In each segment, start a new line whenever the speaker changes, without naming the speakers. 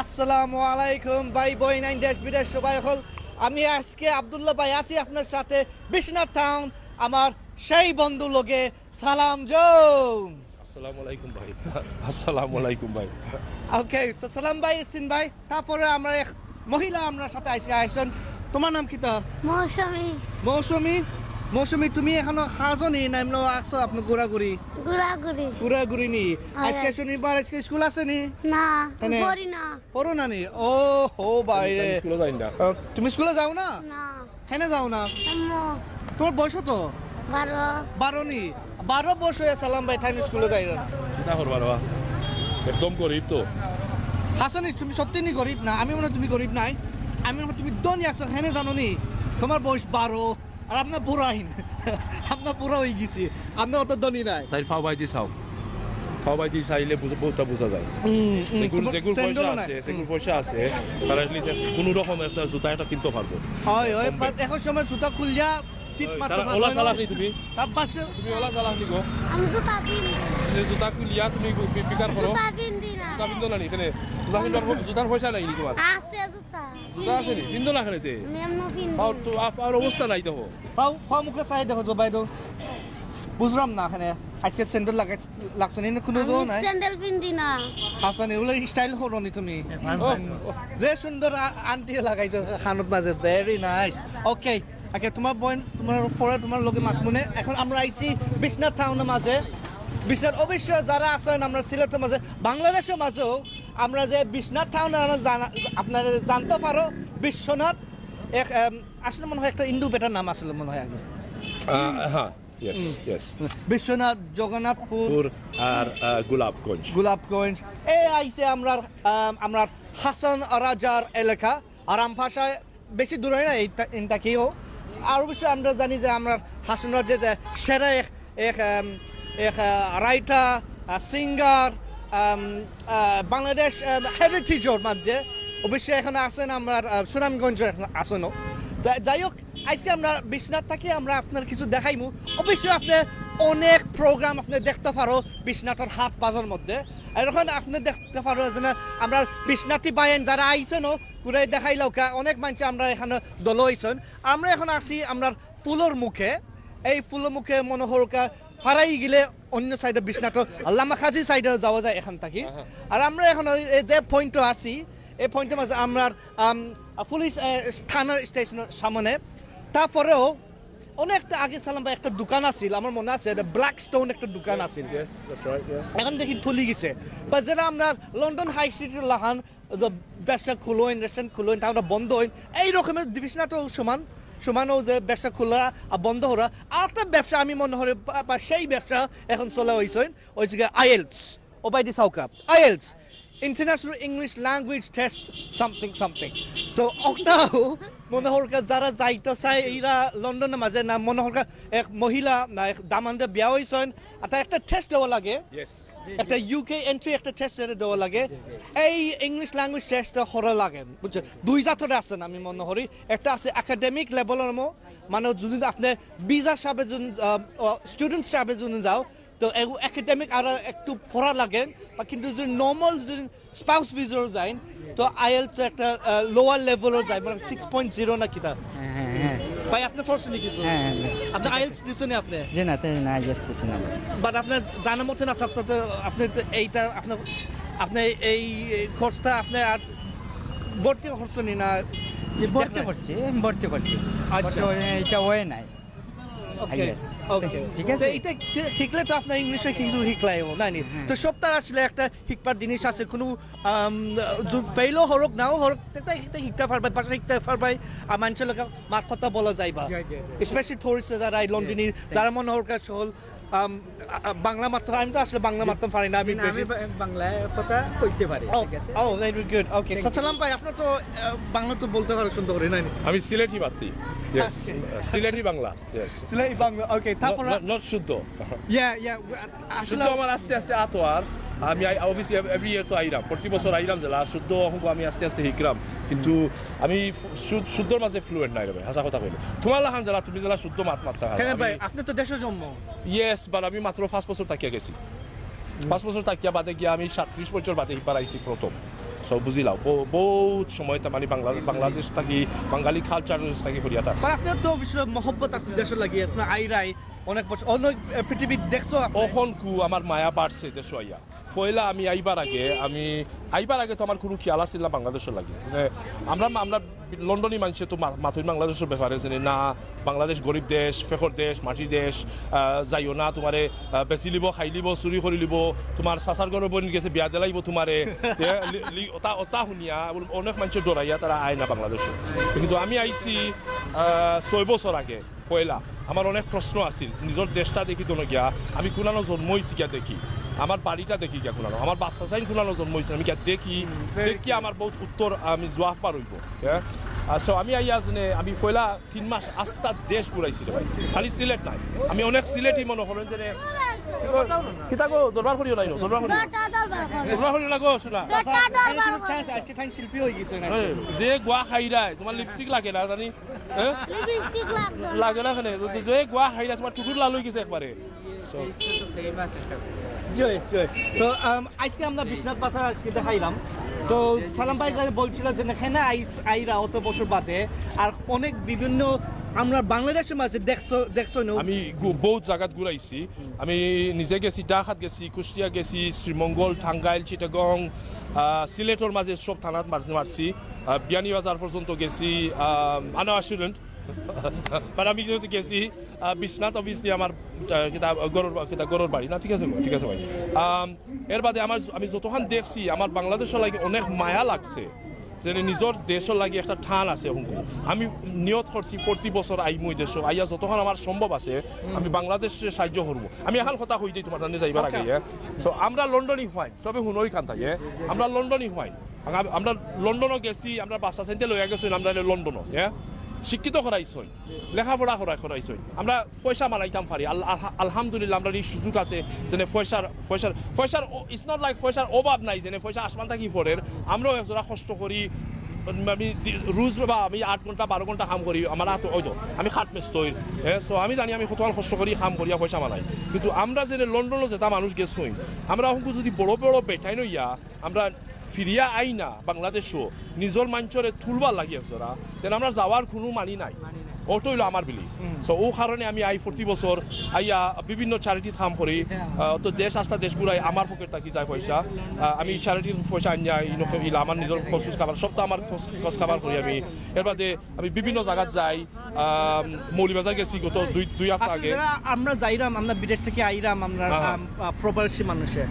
আসসালামু আলাইকুম ভাই বই নাইন দেশ বিদেশ সবাই হল আমি আজকে আব্দুল্লাহ ভাই আছি আপনার সাথে বিশ্বনাথ টাউন আমার সেই বন্ধু লোকে সালাম জোন্স
আসসালামু আলাইকুম ভাই আসসালামু আলাইকুম ভাই
ওকে সো সালাম ভাই সিন ভাই তারপরে আমরা এক মহিলা আমরা সাথে আইসেন তোমার নাম কি তা
মৌসুমী
মৌসুমী মৌসুমী তুমি এখনো খাজনি নাম লো আসো আপনি ঘোরাঘুরি
ঘোরাঘুরি
ঘোরাঘুরি নি আজকে শনিবার আজকে স্কুল আছে নি
না
এনে?
পড়ি না
পড়ো না নি ও হো ভাই রে
স্কুলে যাই না
তুমি স্কুলে যাও না
না
কেন যাও না
আম্মু
তোমার বয়স তো
12
নি 12 বছর হয়ে সালাম ভাই থাই স্কুলে যাই না
না করবা রে একদম গরিব তো
হাসানি তুমি সত্যি নি গরিব না আমি মনে হয় তুমি গরিব নাই আমি মনে হয় তুমি ধনী আছো হেনে জানো নি তোমার বয়স 12 আর আপনার বুড়াইন আপনার বুড়া হয়ে গেছি আপনার অত ধনী নাই
তাই ফাও বাই দি চাও ফাও বাই দি চাইলে বহুতটা বোঝা যায় সেগুলো পয়সা আছে তারা এটলিস্ট কোনো রকম একটা জুতা একটা কিনতে পারবো
হয় হয় বাট এখন সময় জুতা খুলিয়া টিপ মারতে
তারা ওলা চালাক নি তুমি
তার পাশে
তুমি ওলা চালাক নি গো
আমি জুতা পিন্দি
জুতা খুলিয়া তুমি বিকার করো
জুতা পিন্দি না
জুতা পিন্ধো না নি এখানে জুতার পয়সা নাই নি তোমার
আছে জুতা
জুতা আছে নি পিন্ধো না এখানেতে
আমি এমন পিন্দি
ফাও তো আর অবস্থা নাই তো
পাও মুখে চাই দেখো জবাই দো বুঝলাম না এখানে আজকে স্যান্ডেল লাগছে নি কোনো দো নাই
স্যান্ডেল পিন্দি না
হাসানি ওগুলো স্টাইল করো নি তুমি যে সুন্দর আন্টি লাগাইছো খানত মাঝে ভেরি নাইস ওকে ওকে তোমার বোন তোমার পরে তোমার লগে মাতমুনে এখন আমরা আইছি বিশ্বনাথ টাউনের মাঝে বিশ্বনাথ অবশ্যই যারা আছেন আমরা সিলেটের মাঝে বাংলাদেশের মাঝেও আমরা যে বিশ্বনাথ টাউনে আপনারা জানতে পারো বিশ্বনাথ এক আসলে মনে হয় একটা ইন্দু বেটার নাম আসলে মনে হয় আগে
হ্যাঁ ইয়েস ইয়েস
বিশ্বনাথ জগন্নাথপুর
আর
গোলাপগঞ্জ এই আইসে আমরা হাসান রাজার এলাকা আরাম ভাষায় বেশি দূর হয় না এইটা কেউ আর অবশ্যই আমরা জানি যে আমরা হাসান রাজের সেরা এক রাইটার সিঙ্গার বাংলাদেশ হেরিটেজর মাঝে অবশ্যই এখানে আসেন আমরা সুনামগঞ্জ আসেনও যাই হোক আজকে আমরা বিশ্বনাথ থাকি আমরা আপনার কিছু দেখাইমু অবশ্যই আপনি অনেক প্রোগ্রাম আপনি দেখতে পারো বিশ্বনাথের হাট বাজার মধ্যে এখন আপনি দেখতে পারো যে আমরা বিশ্বনাথী বাইন যারা আইসেনও ঘুরে দেখাইলেও অনেক মানুষ আমরা এখানে দল হয়েছেন আমরা এখন আসি আমরা ফুলের মুখে এই ফুলের মুখে মনোহরকা ফারাই গেলে অন্য সাইডে বিশ্বনাথ লামাখাজি সাইডে যাওয়া যায় এখান থাকি আর আমরা এখন এই যে পয়েন্টে আসি এই পয়েন্টের মাঝে আমরা পুলিশ থানার স্টেশনের সামনে তারপরেও অনেকটা আগে সালাম ভাই একটা দোকান আছিল আমার মনে আছে ব্ল্যাক স্টোন একটা দোকান আছিল এখন দেখি থলি গেছে বা যেটা আপনার লন্ডন হাই স্ট্রিটের লাহান ব্যবসা খুলোইন রেস্টুরেন্ট খুলোইন তাহলে বন্ধ হইন এই রকমের বিশ্বনাথও সমানও যে ব্যবসা খোলা আর বন্ধ হওয়া আর একটা ব্যবসা আমি মনে হয় বা সেই ব্যবসা এখন চলা হয়েছে ওই জায়গায় আইএলস ও বাই দি সাউকাপ IELTS International English Language Test something so ওটাও মনে হলকা যারা যাইতে চাই এরা লন্ডনের মাঝে না মনে হলকা এক মহিলা না এক দামানটা বিয়া হয়েছেন আর একটা টেস্ট দেওয়া লাগে একটা ইউকে এন্ট্রি একটা টেস্ট দেওয়া লাগে এই ইংলিশ ল্যাঙ্গুয়েজ টেস্টটা হরা লাগে বুঝছো দুই জাতের আছেন আমি মনে করি একটা আছে একাডেমিক লেভেলের মানে যদি আপনি ভিসা হিসাবে যদি স্টুডেন্ট হিসাবে যদি যাও তো একাডেমিক আর একটু পড়া লাগে বা কিন্তু যদি নর্মাল যদি স্পাউস ভিসার যায় তো আইএলস একটা লোয়ার লেভেলের যায় মানে 6.0 না কিটা ভাই আপনি পড়ছেন কি কিছু আপনি আইএলস দিছেন আপনি
জি না তাই না আসতেছি না
বাট আপনার জানা মতে না সব তো আপনি এইটা আপনি এই কোর্সটা আপনি আর ভর্তি করছেন না
যে ভর্তি করছি
আচ্ছা
এটা ওয়ে নাই
ওকে ঠিক আছে এটা শিখলে তো আপনার ইংলিশে কিছু শিখলাইও না নি তো সপ্তাহ আসলে একটা শিখবার জিনিস আছে কোনো ফেলও হরক নাও হরক শিখতে পারবে পাশে শিখতে পারবে আর মানুষের লোক মাত কথা বলা যাইবা স্পেশালি টুরিস্ট যারা লন্ডনে যারা মনে হরকার হল বাংলা মাত্র আমি তো আসলে বাংলা মাত্র পারি না আমি
বাংলা কথা কইতে পারি ঠিক আছে
ও ভেরি গুড ওকে সালাম ভাই আপনি তো বাংলা তো বলতে পারেন সুন্দর করে না
আমি সিলেটি বাতি ইয়েস সিলেটি বাংলা ইয়েস
সিলেটি বাংলা ওকে তারপর
নট শুদ্ধ
ইয়া
শুদ্ধ আমার আস্তে আস্তে আতো আর আমি অবভিয়াসলি এভরি ইয়ার তো আইলাম 40 বছর আইলাম যে শুদ্ধ অঙ্ক আমি আস্তে আস্তে শিখলাম কিন্তু আমি শুদ্ধর মাঝে ফ্লুয়েন্ট নাই রে ভাই হাসা কথা কইলে তোমার লাহান যারা তুমি যারা শুদ্ধ মাত্রা
কেন ভাই আপনি তো দেশে জন্ম
ইয়েস বাট আমি মাত্র 5 বছর থাকিয়া গেছি 5 বছর থাকিয়া বাদে গিয়া আমি 37 বছর বাদে হিপার আইছি প্রথম সো বুঝিলাও বহুত সময় তার মানে বাংলাদেশ থাকি বাঙালি কালচার থাকি হরিয়াটা আছে
আপনার তো অবশ্য মহব্বত আছে দেশের লাগি আপনার আইরাই অনেক বছর অনেক পৃথিবীর দেখছো
অখন কু আমার মায়া বাড়ছে দেশ আইয়া ফয়লা আমি আইবার আগে তো আমার কোনো খেয়াল আসছিল না বাংলাদেশের লাগে মানে আমরা লন্ডনী মানুষে তো মাথুর বাংলাদেশের ব্যাপারে জানি না বাংলাদেশ গরিব দেশ ফেকর দেশ মাটির দেশ যাইও না তোমারে বেচি লিব খাই লিব চুরি কৰি লিব তোমাৰ চাচাৰ ঘৰৰ বনি গেছে বিয়া দিলাইব তোমারে অতা শুনিয়া অনেক মানুষের ডরাইয়া তারা আয় না বাংলাদেশে কিন্তু আমি আইছি 6 বছর আগে পয়লা আমার অনেক প্রশ্ন আছিল নিজের দেশটা দেখি তো গিয়া আমি কোনানো জন্ম হয়েছি গিয়া দেখি আমার বাড়িটা দেখি গিয়া কোনানো আমার বাচ্চা চাইন কোনানো জন্ম হয়েছে আমি গিয়া দেখি আমার বহুত উত্তর আমি জবাব পার হইব সো আমি আইয়া আমি পয়লা 3 মাস আস্তা দেশ ঘুরাইছিল ভাই খালি সিলেট নাই আমি অনেক সিলেটি মনে করেন যে কিতা গো দরবার করিও নাই দরবার করিও না গো শোনা
আজকে থাই শিল্পী হয়ে গেছে
যে গোয়া খাইরাই তোমার লিপস্টিক লাগে না জানি
লিপস্টিক লাগতো
লাগে না খানে যে গোয়া খাইরাই তোমার টুকুর লাল হয়ে গেছে একবারে
জয় জয় তো আজকে আমরা বিশ্বনাথ বাজার আজকে দেখাইলাম তো সালাম ভাই বলছিল যে এখানে আইরা অত বছর বাদে আর অনেক বিভিন্ন আমরা বাংলাদেশের মাঝে দেখছো
আমি বহুত জায়গাত ঘুরাইছি আমি নিজে গেছি ডাকাত গেছি কুষ্টিয়া গেছি শ্রীমঙ্গল টাঙ্গাইল চিটাগং সিলেটর মাঝে সব থানাত মারছি বিয়ানীবাজার পর্যন্ত গেছি আনাওয়াশুরেন্ট বাট আমি যেহেতু গেছি বিশ্বনাথ অবভিয়াসলি আমার গরুর বাড়ি না ঠিক আছে ভাই এর বাদে আমি যতক্ষণ দেখছি আমার বাংলাদেশের লাগে অনেক মায়া লাগছে যে নিজের দেশের লাগে একটা ঠান আছে হুঙ্কু আমি নিয়ত করছি 40 বছর আইমু দেশ আইয়া যতক্ষণ আমার সম্ভব আছে আমি বাংলাদেশে সাহায্য করবো আমি এখন কথা হই দিই তোমার টানে যাইবার আগে সো আমরা লন্ডনই হওয়াই সবে হুনই খান থাকে আমরা লন্ডনই হওয়াই আমরা লন্ডনও গেছি আমরা বাচ্চা সেন্টে লইয়া গেছি আমরা লন্ডনও শিক্ষিত করাইছই লেখাপড়া করাইছই আমরা পয়সা মানাইতাম পারি আলহামদুলিল্লাহ আমরা এই সুযোগ আছে যে পয়সার ইটস নট লাইক পয়সার অভাব নাই যে পয়সা আসমান থাকি পরের আমরাও একজোড়া কষ্ট করি আমি রোজ বা আমি 8 ঘন্টা 12 ঘন্টা কাম করি আমার হাত ওই তো আমি খাট মেস্তই সো আমি জানি আমি কতক্ষণ কষ্ট করি কাম করিয়া পয়সা মানাই কিন্তু আমরা যে লন্ডনে যেটা মানুষ গেছই আমরা এখন যদি বড় বড় বেটাই নইয়া আমরা ফিরিয়া আইনা বাংলাদেশও নিজের মানুষরে তুলবার লাগি একজোড়া তেন আমরা যাওয়ার কোনো মানি নাই ওটা হইলো আমার বিলিফ সো ও কারণে আমি 40 বছর আইয়া বিভিন্ন চ্যারিটি কাম করি তো দেশ আস্তা দেশ ঘুরাই আমার পকেট থাকি যায় পয়সা আমি চ্যারিটির পয়সা আনিয়া ইলা আমার নিজের খরচ খাবার সবটা আমার খরচ খাবার করি আমি এর বাদে আমি বিভিন্ন জায়গাত যাই মৌলিবাজার গেছি গত দুই হপ্তাহ আগে
আমরা যাইরাম আমরা বিদেশ থেকে আইরাম আমরা প্রবাসী মানুষে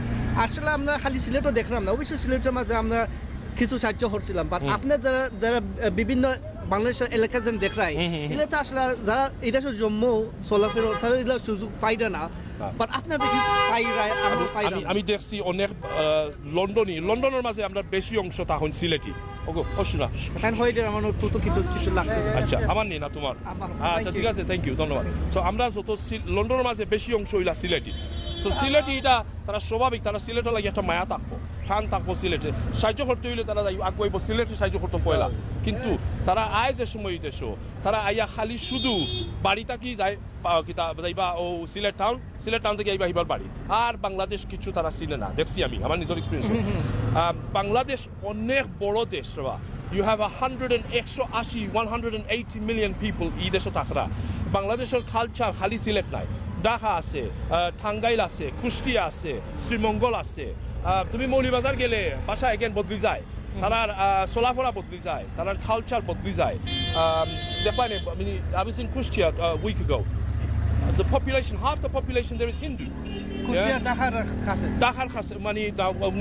আসলে আমরা খালি সিলেটও দেখলাম না অবশ্যই সিলেটের মাঝে আমরা কিছু সাহায্য করছিলাম বাট আপনার যারা বিভিন্ন বাংলাদেশের এলাকা যেন দেখায় এগুলো তো আসলে যারা এটা জম্মু সোলাফের তারা এগুলো সুযোগ পাইরা না বাট আপনার দেখি
আমি দেখছি অনেক লন্ডনের মাঝে আমরা বেশি অংশ তখন সিলেটি আচ্ছা আমার নেই না তোমার আচ্ছা ঠিক আছে থ্যাংক ইউ ধন্যবাদ সো আমরা যত লন্ডনের মাঝে বেশি অংশ হইলা সিলেটি সো সিলেটি এটা তারা স্বাভাবিক তারা সিলেটের লাগে একটা মায়া থাকবো ঠান থাকবো সিলেটে সাহায্য করতে হইলে তারা আগুয়াইব সিলেটে সাহায্য করতে পয়লা কিন্তু তারা আয় যে সময় দেশ তারা আইয়া খালি শুধু বাড়ি থাকি যায় যাইবা ও সিলেট টাউন থেকে আইবা হিবার বাড়ি আর বাংলাদেশ কিছু তারা চিনে না দেখছি আমি আমার নিজের এক্সপিরিয়েন্স বাংলাদেশ অনেক বড় দেশ রবা You have 180 million people এই দেশে থাকরা বাংলাদেশের কালচার খালি সিলেট নাই ঢাকা আছে টাঙ্গাইল আছে কুষ্টিয়া আছে শ্রীমঙ্গল আছে তুমি মৌলিবাজার গেলে ভাষা এগেন বদলি যায় তারার চলাফরা বদলি যায় তারার কালচার বদলি যায় দেখবেন I was in Kushtia a week ago the population half the population there is Hindu Dakar মানে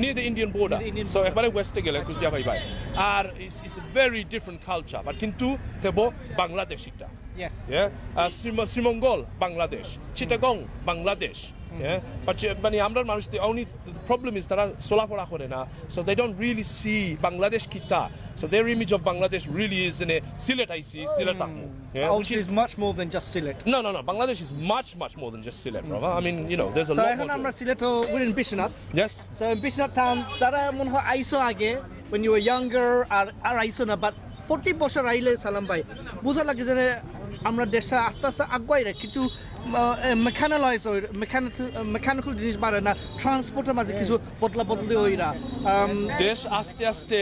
near the Indian border so একবারে ওয়েস্টে গেলে কুষ্টিয়া ভাই আর it's a very different culture but কিন্তু তেবো বাংলাদেশিটা
yes
Sreemangal Bangladesh Chittagong Bangladesh but amrar manush the only problem is tara solapora kore na so they don't really see Bangladesh kita so their image of Bangladesh really is in a Silet I see Silet
which is much more than just Silet
no Bangladesh is much more than just Silet brother I mean you know there's a lot more
so amra Silet we're in Bishnath
yes
so in Bishnath town tara mon hoy aiso age when you were younger R aiso na but 40 বছর আইলে সালাম ভাই বুঝা লাগে যে আমরা দেশটা আস্তে আস্তে আগুয়াই রে কিছু মেকানালাইজ মেকানিক্যাল জিনিস বাড়ে না ট্রান্সপোর্টের মাঝে কিছু বদলি ওইরা
দেশ আস্তে আস্তে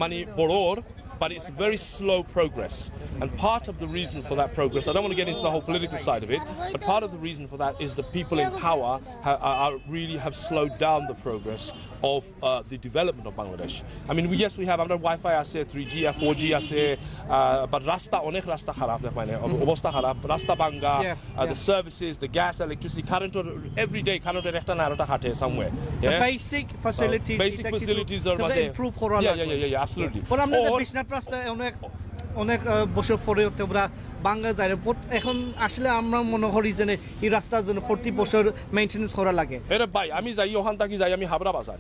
মানে বড়র, but it's very slow progress. And part of the reason for that progress, I don't want to get into the whole political side of it, but part of the reason for that is the people in power really have slowed down the progress of the development of Bangladesh. I mean, yes, we have under Wi-Fi, 3G, 4G, but Rasta, onek Rasta kharab, obosta kharab, Rasta banga, the services, the gas, electricity, current, every day, current ekta na arota khate somewhere.
The basic facilities
are
improve
yeah, absolutely.
But আমরা বিশ্বনাথ রাস্তায় অনেক বছর পরে ওরা বাংলা যায় এখন আসলে আমরা মনে করি যে এই রাস্তার জন্য 40 বছর মেইনটেনেন্স করা লাগে
এরে ভাই আমি যাই ওখান থেকে যাই আমি হাবড়া বাজার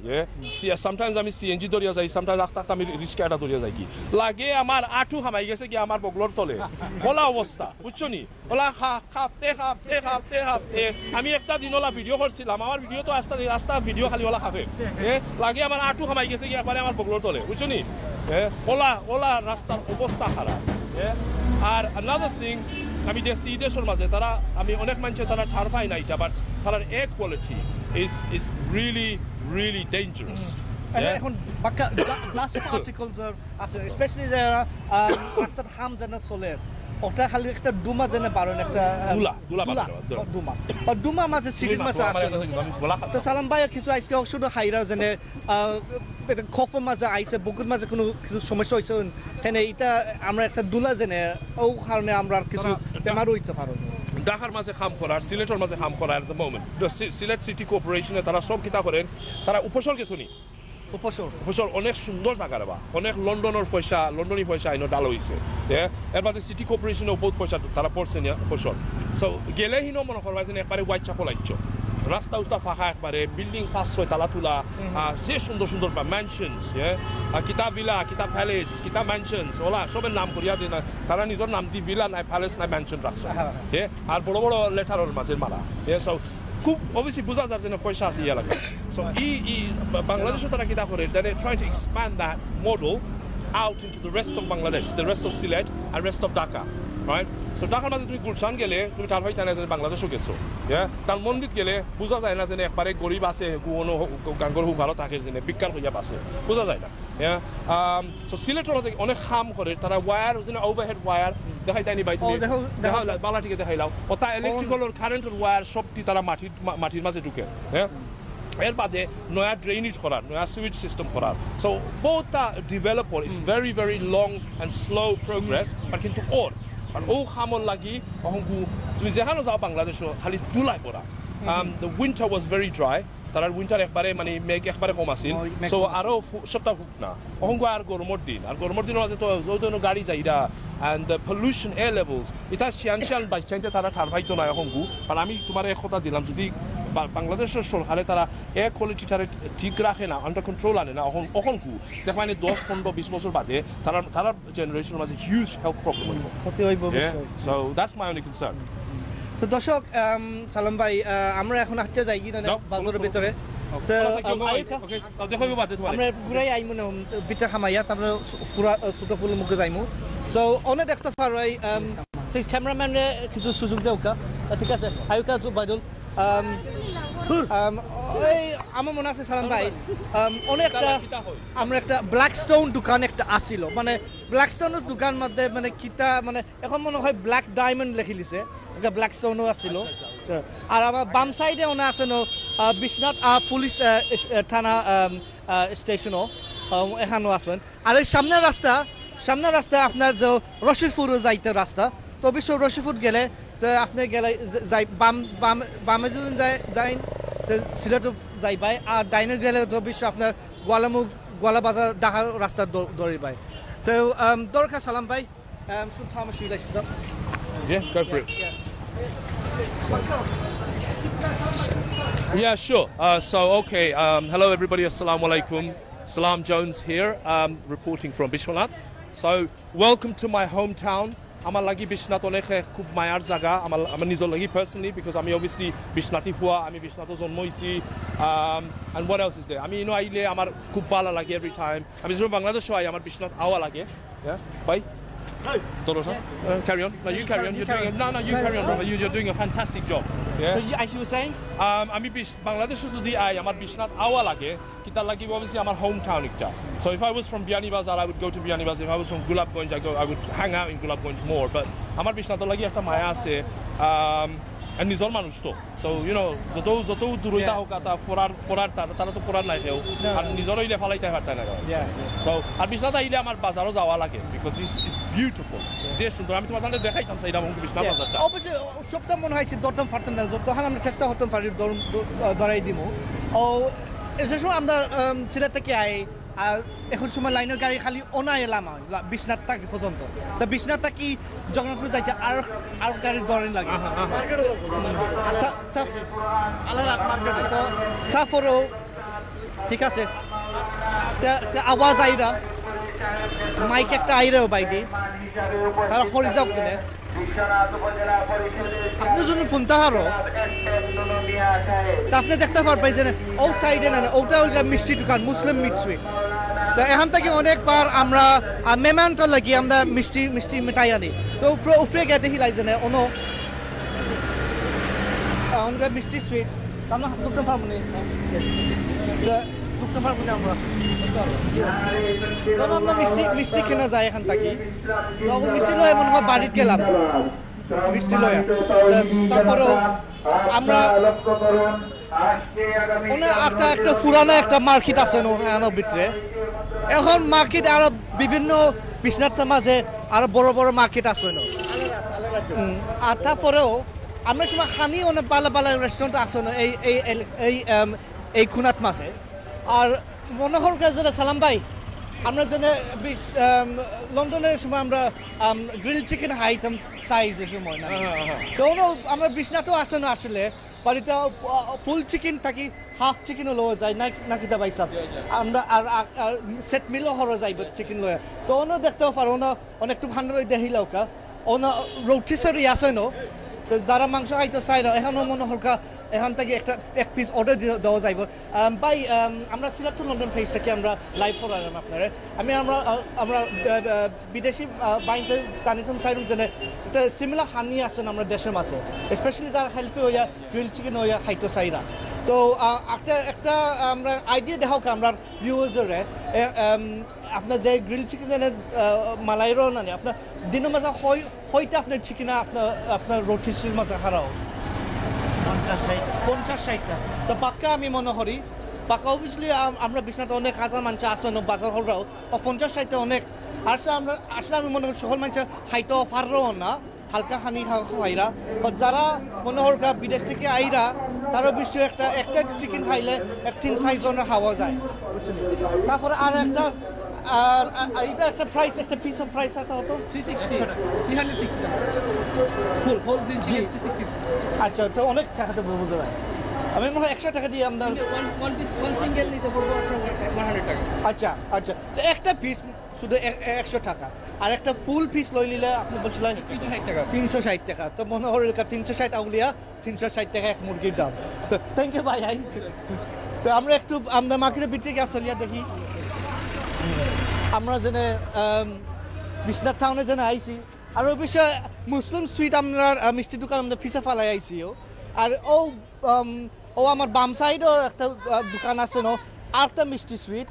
সামটাইমস আমি সিএনজি দরিয়া যাই সামটাইমস রাস্তা আমি রিস্কাটা দরিয়া যাই কি লাগে আমার আঁঠু হামাই গেছে কি আমার বগলর তলে বলা অবস্থা বুঝছো নি ওলা খাফতে আমি একটা দিন ওলা ভিডিও করছিলাম আমার ভিডিও তো রাস্তা ভিডিও খালি ওলা খাবে লাগে আমার আঁঠু হামাই গেছে কি একবারে আমার বগলর তলে বুঝছো নি ওলা রাস্তার অবস্থা খারাপ আর another thing আমি দেখছি দেশের মাঝে তারা আমি অনেক মানুষ তারা ঠার পায় না এটা বাট তার air quality is really dangerous.
এখন গ্লাস পার্টিকলস আছে স্পেশালি যারা রাস্তার হাম জানা চলে ওটা খালি একটা ডুমা জানে বারণ একটা ডুমা মাঝে সিলিং মাঝে আছে তো সালাম ভাই কিছু আজকে শুধু খাইরা জানে খফের মাঝে আইছে বুকুর মাঝে কোনো কিছু সমস্যা হয়েছে এখানে এটা আমরা একটা দুলা জেনে ও কারণে আমরা কিছু বেমার হইতে পারো
ঢাকার মাঝে কাম করার সিলেটের মাঝে কাম করার at the moment Sylhet city কর্পোরেশনে তারা সব কিতা করেন তারা উপসর্গে শুনি উপসর অনেক সুন্দর জায়গা রেবা অনেক লন্ডনী পয়সা আইন ডাল হয়েছে এর বাদে সিটি কর্পোরেশনেও বহুত পয়সা তারা পড়ছে না উপসর সো গেলে হিনো মনে করবা যে একবারে হোয়াইট চাপল আইছ রাস্তা উস্তা ফাঁকা একবারে বিল্ডিং 5-6 তালা তুলা যে সুন্দর ম্যানশনস কিতা ভিলা কিতা প্যালেস কিতা ম্যানশনস ওলা সবের নাম করিয়া দিন তারা নিজের নাম দি ভিলা নাই প্যালেস নাই ম্যানশন রাখছে আর বড় বড় লেটারের মাঝের মারা সো খুব অবশ্যই বোঝা যায় যে পয়সা আছে ইয়া লাগে সো বাংলাদেশে তারা কিতা করে they are trying to expand that model out into the rest of Bangladesh, the rest of Sylhet and rest of Dhaka, right? So Dhaka মাঝে তুমি গুলশান গেলে তুমি তার হইতে না যে বাংলাদেশও গেছো তার মন্দির গেলে বোঝা যায় না যে একবারে গরিব আছে কোনো গাঙ্গর হু ভালো থাকে যে বিজ্ঞান হইয়া আছে বোঝা যায় না সো সিলেটের মাঝে অনেক খাম করে তারা ওয়ার ওভারহেড ওয়ার দেখাই তাইনি বাই তুমি বালাটিকে দেখাইলাও ওটা ইলেকট্রিক্যাল আর কারেন্টের ওয়ার সবটি তারা মাটির মাঝে ঢুকে এর বাদে নয়া ড্রেনেজ করার নয়া সুইচ সিস্টেম করার so both the developer is very long and slow progress but কিন্তু আর ও খামর লাগি অহংকু তুমি যেখানে যাও বাংলাদেশও খালি তুলাই পড়া the winter was very dry তার উইন্টার একবারে মানে মেঘ একবারে কম আছিল সো আরও সপ্তাহ হুক না অহংকু আর গরমের দিনের মাঝে তো যৌদনো গাড়ি যাইরা and the pollution air levels এটা শিয়ান বাইচাইতে তারা ঠার পাইতো না অহংকু আর আমি তোমার এক কথা দিলাম যদি বাংলাদেশের সরকারে তারা এয়ার কোয়ালিটিটা ঠিক রাখে না আন্ডার কন্ট্রোল আনে না অহংকু দেখ মানে 10-15-20 বছর বাদে তারা জেনারেশনের মাঝে হিউজ হেলথ প্রবলেম হইব so that's my only concern
তো দর্শক সালাম ভাই আমরা এখন হাঁটতে যাই কি না বাজারের ভিতরে আমরা ঘুরাই আইমু না পিঠা খামাইয়া তারপরে পুরা ছোট ফুল মুখে যাইমু সো অনেক দেখতে পারো এই ক্যামেরাম্যানে কিছু সুযোগ দেও কা ঠিক আছে আয়ুকা বাইদুল আমার মনে আছে সালাম ভাই অনেকটা আমরা একটা ব্ল্যাক স্টোন দোকান একটা আসিল মানে ব্ল্যাক স্টোনের দোকান মধ্যে মানে কিতা মানে এখন মনে হয় ব্ল্যাক ডায়মন্ড লেখি লিছে একটা ব্ল্যাক স্টোনও আসিল আর আমার বাম সাইডে মনে আছে বিশ্বনাথ পুলিশ থানা স্টেশনও এখানেও আসেন আর এই সামনের রাস্তা আপনার যে রশিদপুর যাইতে রাস্তা তো অবশ্য রশিদপুর গেলে তো আপনি গেলে যাই বামে যদি যাই তো সিলেটও যাই পাই আর ডাইনে গেলে তো অবশ্য আপনার গোয়ালা বাজার ঢাকা রাস্তা দৌড়ি পাই তো দরকার সালাম ভাই শুধু আমার সুবিধা ছিল
Yeah, go for it. Yeah, sure. Okay. Hello, everybody. Assalamu alaikum. Salam Jones here, reporting from Bishwanath. So, welcome to my hometown. আমার লাগি বিশ্বনাথ অনেক খুব মায়ার জায়গা আমার নিজের লাগি পার্সোনালি বিকজ আমি অবভিয়াসলি বিশ্বনাথী হওয়া আমি বিশ্বনাথে জন্ম হয়েছি and what else is there আমি আইলে আমার খুব ভালো লাগে এভরি টাইম আমি যখন বাংলাদেশও আই আমার বিশ্বনাথ আওয়া লাগে ভাই Doros, carry on. No, you carry on. You're doing it. No, you carry on, brother. You're doing a fantastic job.
So
Yeah.
as you were saying,
আমি বাংলাদেশে যদি আই আমার বিশ্বনাথ আওয়া লাগে কিতা লাগে obviously আমার হোম টাউন একটা so if I was from Biyanibazar I would go to Biyanibazar if I was from Gulabganj I would hang out in Gulabganj more but আমার বিশ্বনাথ লাগি একটা মায়া আছে আর নিজর মানুষ তো so you know যত দূরইতা হোক তা ফরার তারা তো ফরার নাই কেউ আর নিজর হইলে ফালাইতে পারতে না
yeah.
so আর বিশ্বনাথ আইলে আমার বাজারও যাওয়া লাগে because it's beautiful যে সুন্দর আমি তোমাদের দেখাইতাম সাইডা মঙ্গল বিশ্বনাথ বাজারটা
অবশ্যই সবটা মনে হয়েছে দরদাম ফাটতাম না তখন আমরা চেষ্টা করতাম পারি ধরাই দিব ও যে সময় আমরা সিলেট থেকে আই আর এখন সময় লাইনের গাড়ি খালি অনা এলাম বিশ্বনাথ থাকি পর্যন্ত তা বিশ্বনাথ থাকি জগন্নাথপুর যাইতে আর গাড়ির দরেন লাগে তারপরেও ঠিক আছে আওয়াজ আইরা মাইক একটা আইরাও বাইরে তারা হরি যাও কিনে আপনি যদি ফোনটা হারো তা আপনি দেখতে পারবেন যে ও সাইডে না ওটা ওই মিষ্টি দোকান মুসলিম মিট সুইট তো এখান থেকে অনেকবার আমরা মেহমানটা লাগি আমরা মিষ্টি মিঠাই আনি তো উফরে গিয়ে দেখি লাগছে না অন্য মিষ্টি সুইট আমরা দোকান ফার্মনি দোকান ফার্মনি আমরা তখন আমরা মিষ্টি কেনা যায় এখান থেকে তখন মিষ্টি লয়ে মনে হয় বাড়িতে গেলাম মিষ্টি লয়া তারপরেও আমরা একটা পুরানো একটা মার্কেট আছে এখানের ভিতরে এখন মার্কেট আরো বিভিন্ন বিশ্বনাথের মাঝে আরো বড় বড় মার্কেট আছে আর তারপরেও আমরা সময় খানি অনেক ভালো ভালো রেস্টুরেন্ট আছে এই খুনাত মাঝে আর মনে হল যে সালাম ভাই আমরা যেন লন্ডনের সময় আমরা গ্রিল চিকেন খাইতাম সাইজের সময় না তখন আমরা বিশ্বনাথও আসে না আসলে বাড়িতে ফুল চিকেন থাকি হাফ চিকেনও লওয়া যায় না কিতা পাইছা আমরা আর সেট মিলও হরা যাইব চিকেন লয়া তখনও দেখতেও পারো না অনেকটু ভান্ডার দেখিলাওকা ওনা রোটিসারি আছে ন যারা মাংস খাইতে চাই না এখনও মনে হলকা এখান থেকে এক পিস অর্ডার দেওয়া যাইব ভাই আমরা সিলেট টু লন্ডন পেজটাকে আমরা লাইভ করালাম আপনারা আমরা বিদেশি বাইনতে জানিতাম চাইলাম যে একটা সিমিলার হানি আছেন আমরা দেশের মাঝে স্পেশালি যারা হেল্পি হইয়া গ্রিল চিকেন হইয়া খাইতে চাই না তো একটা আমরা আইডিয়া দেখাও আমরা ভিউয়ার্সরে আপনার যে গ্রিল চিকেন মালাইরও নানি আপনার দিনের মাঝে হইতে আপনার চিকেন আপনার রোটিসির মাঝে হারাও 50-60টা তো পাক্কা আমি মনে করি পাক্কা অবভিয়াসলি আমরা বিশ্বনাথে অনেক হাজার মানুষ আসেন বাজার হলরাও 50-60টা অনেক আসলে আমি মনে করি সকল মানুষ খাইতেও পারও না হালকা খানি খাইরা যারা মনে হরকা বিদেশ থেকে আইরা তারও বিষয় একটা চিকেন খাইলে 3-4 জনের খাওয়া যায় বুঝছেন তারপরে আর একটা আর এটা একটা প্রাইস একটা পিস অফ প্রাইস আছে হতো
360 ফুল হোল গ্রিন চিকেন 360
আচ্ছা তো অনেক টাকাতে বুঝে যায় আমি মনে হয় 100 টাকা দিয়ে আমরা
ওয়ান সিঙ্গেল নিতে পড়বো আপনার 100 টাকা
আচ্ছা তো একটা পিস শুধু 100 টাকা আর একটা ফুল পিস লই নিলে আপনি বলছিলেন 360 টাকা তো মনে হয় 360 আউলিয়া 360 টাকা এক মুরগির দাম তো থ্যাংক ইউ ভাই তো আমরা একটু আমরা মার্কেটের ভিতরে গিয়ে চলিয়া দেখি আমরা যেন বিশ্বনাথ টাউনে যেন আইছি আর ওই বিষয়ে মুসলিম সুইট আমরা মিষ্টি দোকান আমরা ফিসা ফালাই আইছিও আর ও আমার বাম সাইডও একটা দোকান আছে ন আর একটা মিষ্টি সুইট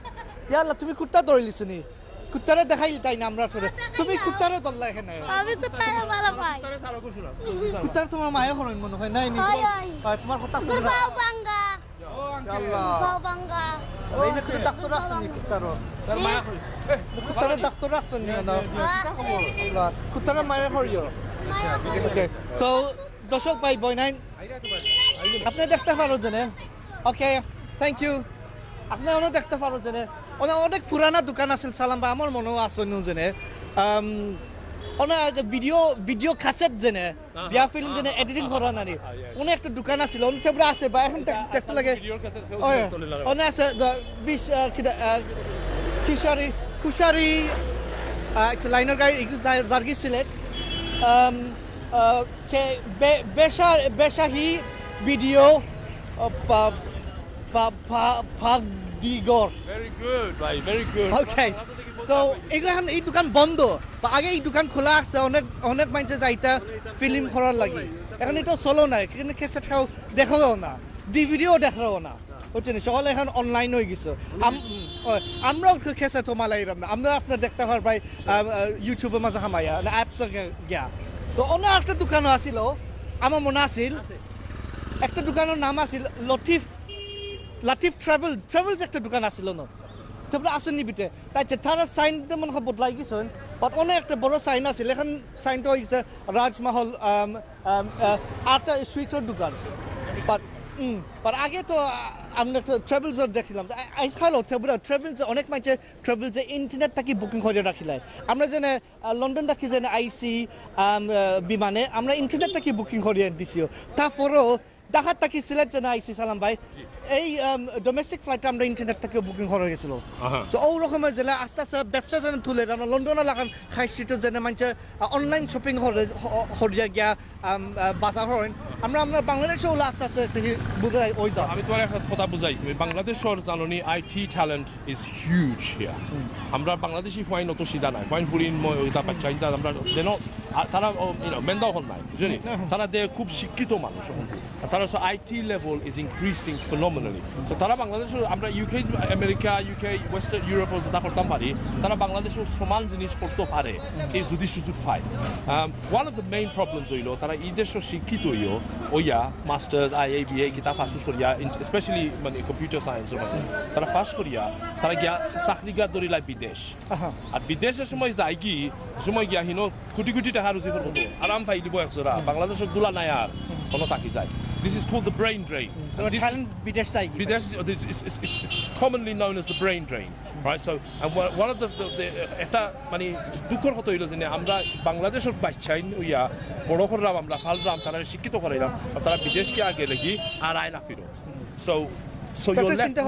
ইয়াল্লা তুমি কুত্তা ধরলিস নি কুত্তারে দেখাইল তাই না আমরা সরে তুমি কুত্তারে ধরলা এখানে
আমি কুত্তারে ভালো পাই
কুত্তারে তোমার মায়া হরণ মনে হয় নাই নি তোমার কথা
তোর বাউ বাঙ্গা
আল্লাহ
বাউ বাঙ্গা
এই না করে ডাক্তার আসেনি কুত্তারও কুত্তারে ডাক্তার আসেনি না আল্লাহ কুত্তারে মায়া হরিও ওকে তো দর্শক ভাই বইনাই আপনি দেখতে পারো জেনে ওকে থ্যাংক ইউ আপনি অনেক দেখতে পারো জেনে অনেক পুরানা দোকান আছিল সালাম ভাই আমার মনেও আসেন জেনে অনেক ভিডিও কাসেট জেনে বিয়া ফিল্ম জেনে এডিটিং করা নানি অনেক একটা দোকান আছিল অনেক তেবরা আছে বা এখন দেখতে লাগে অনেক আছে কুশারি লাইনের গাড়ি জার্গি সিলেট বেশাহি ভিডিও ভাগদিগর
Very good, right? Very good.
Okay. So এখানে এই দোকান বন্ধ বা আগে এই দোকান খোলা আছে অনেক অনেক মানুষের যাইতা ফিল্ম করার লাগে এখন এটা চলো না এখানে ক্যাসেট খাও দেখাও না ডিভিডিও দেখাও না বুঝছেন সকলে এখন অনলাইন হয়ে গেছে আমরাও ক্যাসেট মালাইরাম না আমরা আপনার দেখতে পারবাই ইউটিউবের মাঝে হামাইয়া না অ্যাপসে গিয়া তো অন্য একটা দোকানও আছিল আমার মনে আছিল একটা দোকানের নাম আছিল লাটিফ ট্রাভেলস একটা দোকান আছিল না তারপরে আসেনি বিটে তাই তারা সাইনটা মনে হয় বদলাই গেছেন বাট অনেক একটা বড় সাইন আছিল এখন সাইনটা হয়ে গেছে রাজমহল আটটা সুইটের দোকান বাট আগে তো আমরা ট্রাভেলসর দেখছিলাম আজকালও ট্রাভেলস অনেক মানুষ ট্রাভেলসে ইন্টারনেট থাকি বুকিং করে রাখিলাই আমরা যেন লন্ডন থাকি যেন আইসি বিমানে আমরা ইন্টারনেট থাকি বুকিং করে দিছিও তারপরেও ঢাকার থাকি সিলেট যেন আইসি সালাম ভাই এই ডোমেস্টিক ফ্লাইটে আমরা ইন্টারনেট থেকে বুকিং করে গেছিল তো ওই রকমের জেলা আস্তে আস্তে ব্যবসা যেন তুলে আমরা লন্ডনে লাগান হাই স্ট্রিটে যেন মানুষ অনলাইন শপিং হরিয়া গিয়া বাজার হয় আমরা বাংলাদেশে ওলা আস্তে আস্তে বুঝাই ওই যাও
আমি তোমার একটা কথা বুঝাই তুমি বাংলাদেশের জাননি IT talent is huge here আমরা বাংলাদেশি ফাইন অত সিধা নাই ফাইন ফুরিন ওইটা বাচ্চা আমরা যেন তারা মেন্দাও হল নাই বুঝলি তারা খুব শিক্ষিত মানুষ তারা IT level is increasing phenomenally so তারা বাংলাদেশের আমরা ইউকে আমেরিকা ইউকে ওয়েস্টার্ন ইউরোপে যেটা করতাম পারি তারা বাংলাদেশের সমান জিনিস করতে পারে এই যদি সুযোগ পায় one of the main problems হইল তারা এই দেশের শিক্ষিত ওইয়া মাস্টার্স IABA কিতা ফাঁস করিয়া স্পেশালি মানে কম্পিউটার সায়েন্সের মাঝে তারা ফাঁস করিয়া তারা গিয়া চাকরিগার ধরিলা বিদেশ আর বিদেশের সময় যায় কি সময় গিয়া হিনো কোটি কোটি টাকা রুজি করবো আরাম পাই দিব একজোড়া বাংলাদেশের গুলা নাই আর কোনো তাকি যায় This is called the brain drain. It's commonly known as the brain drain, right? So, and one of the এটা মানে দুঃখের কথা হইল যে আমরা বাংলাদেশের বাচ্চাই ওইয়া বড় করলাম আমরা ফালরাম তারা শিক্ষিত করাইলাম তারা বিদেশকে আগে লেগি আর আয় না ফিরত So you're left a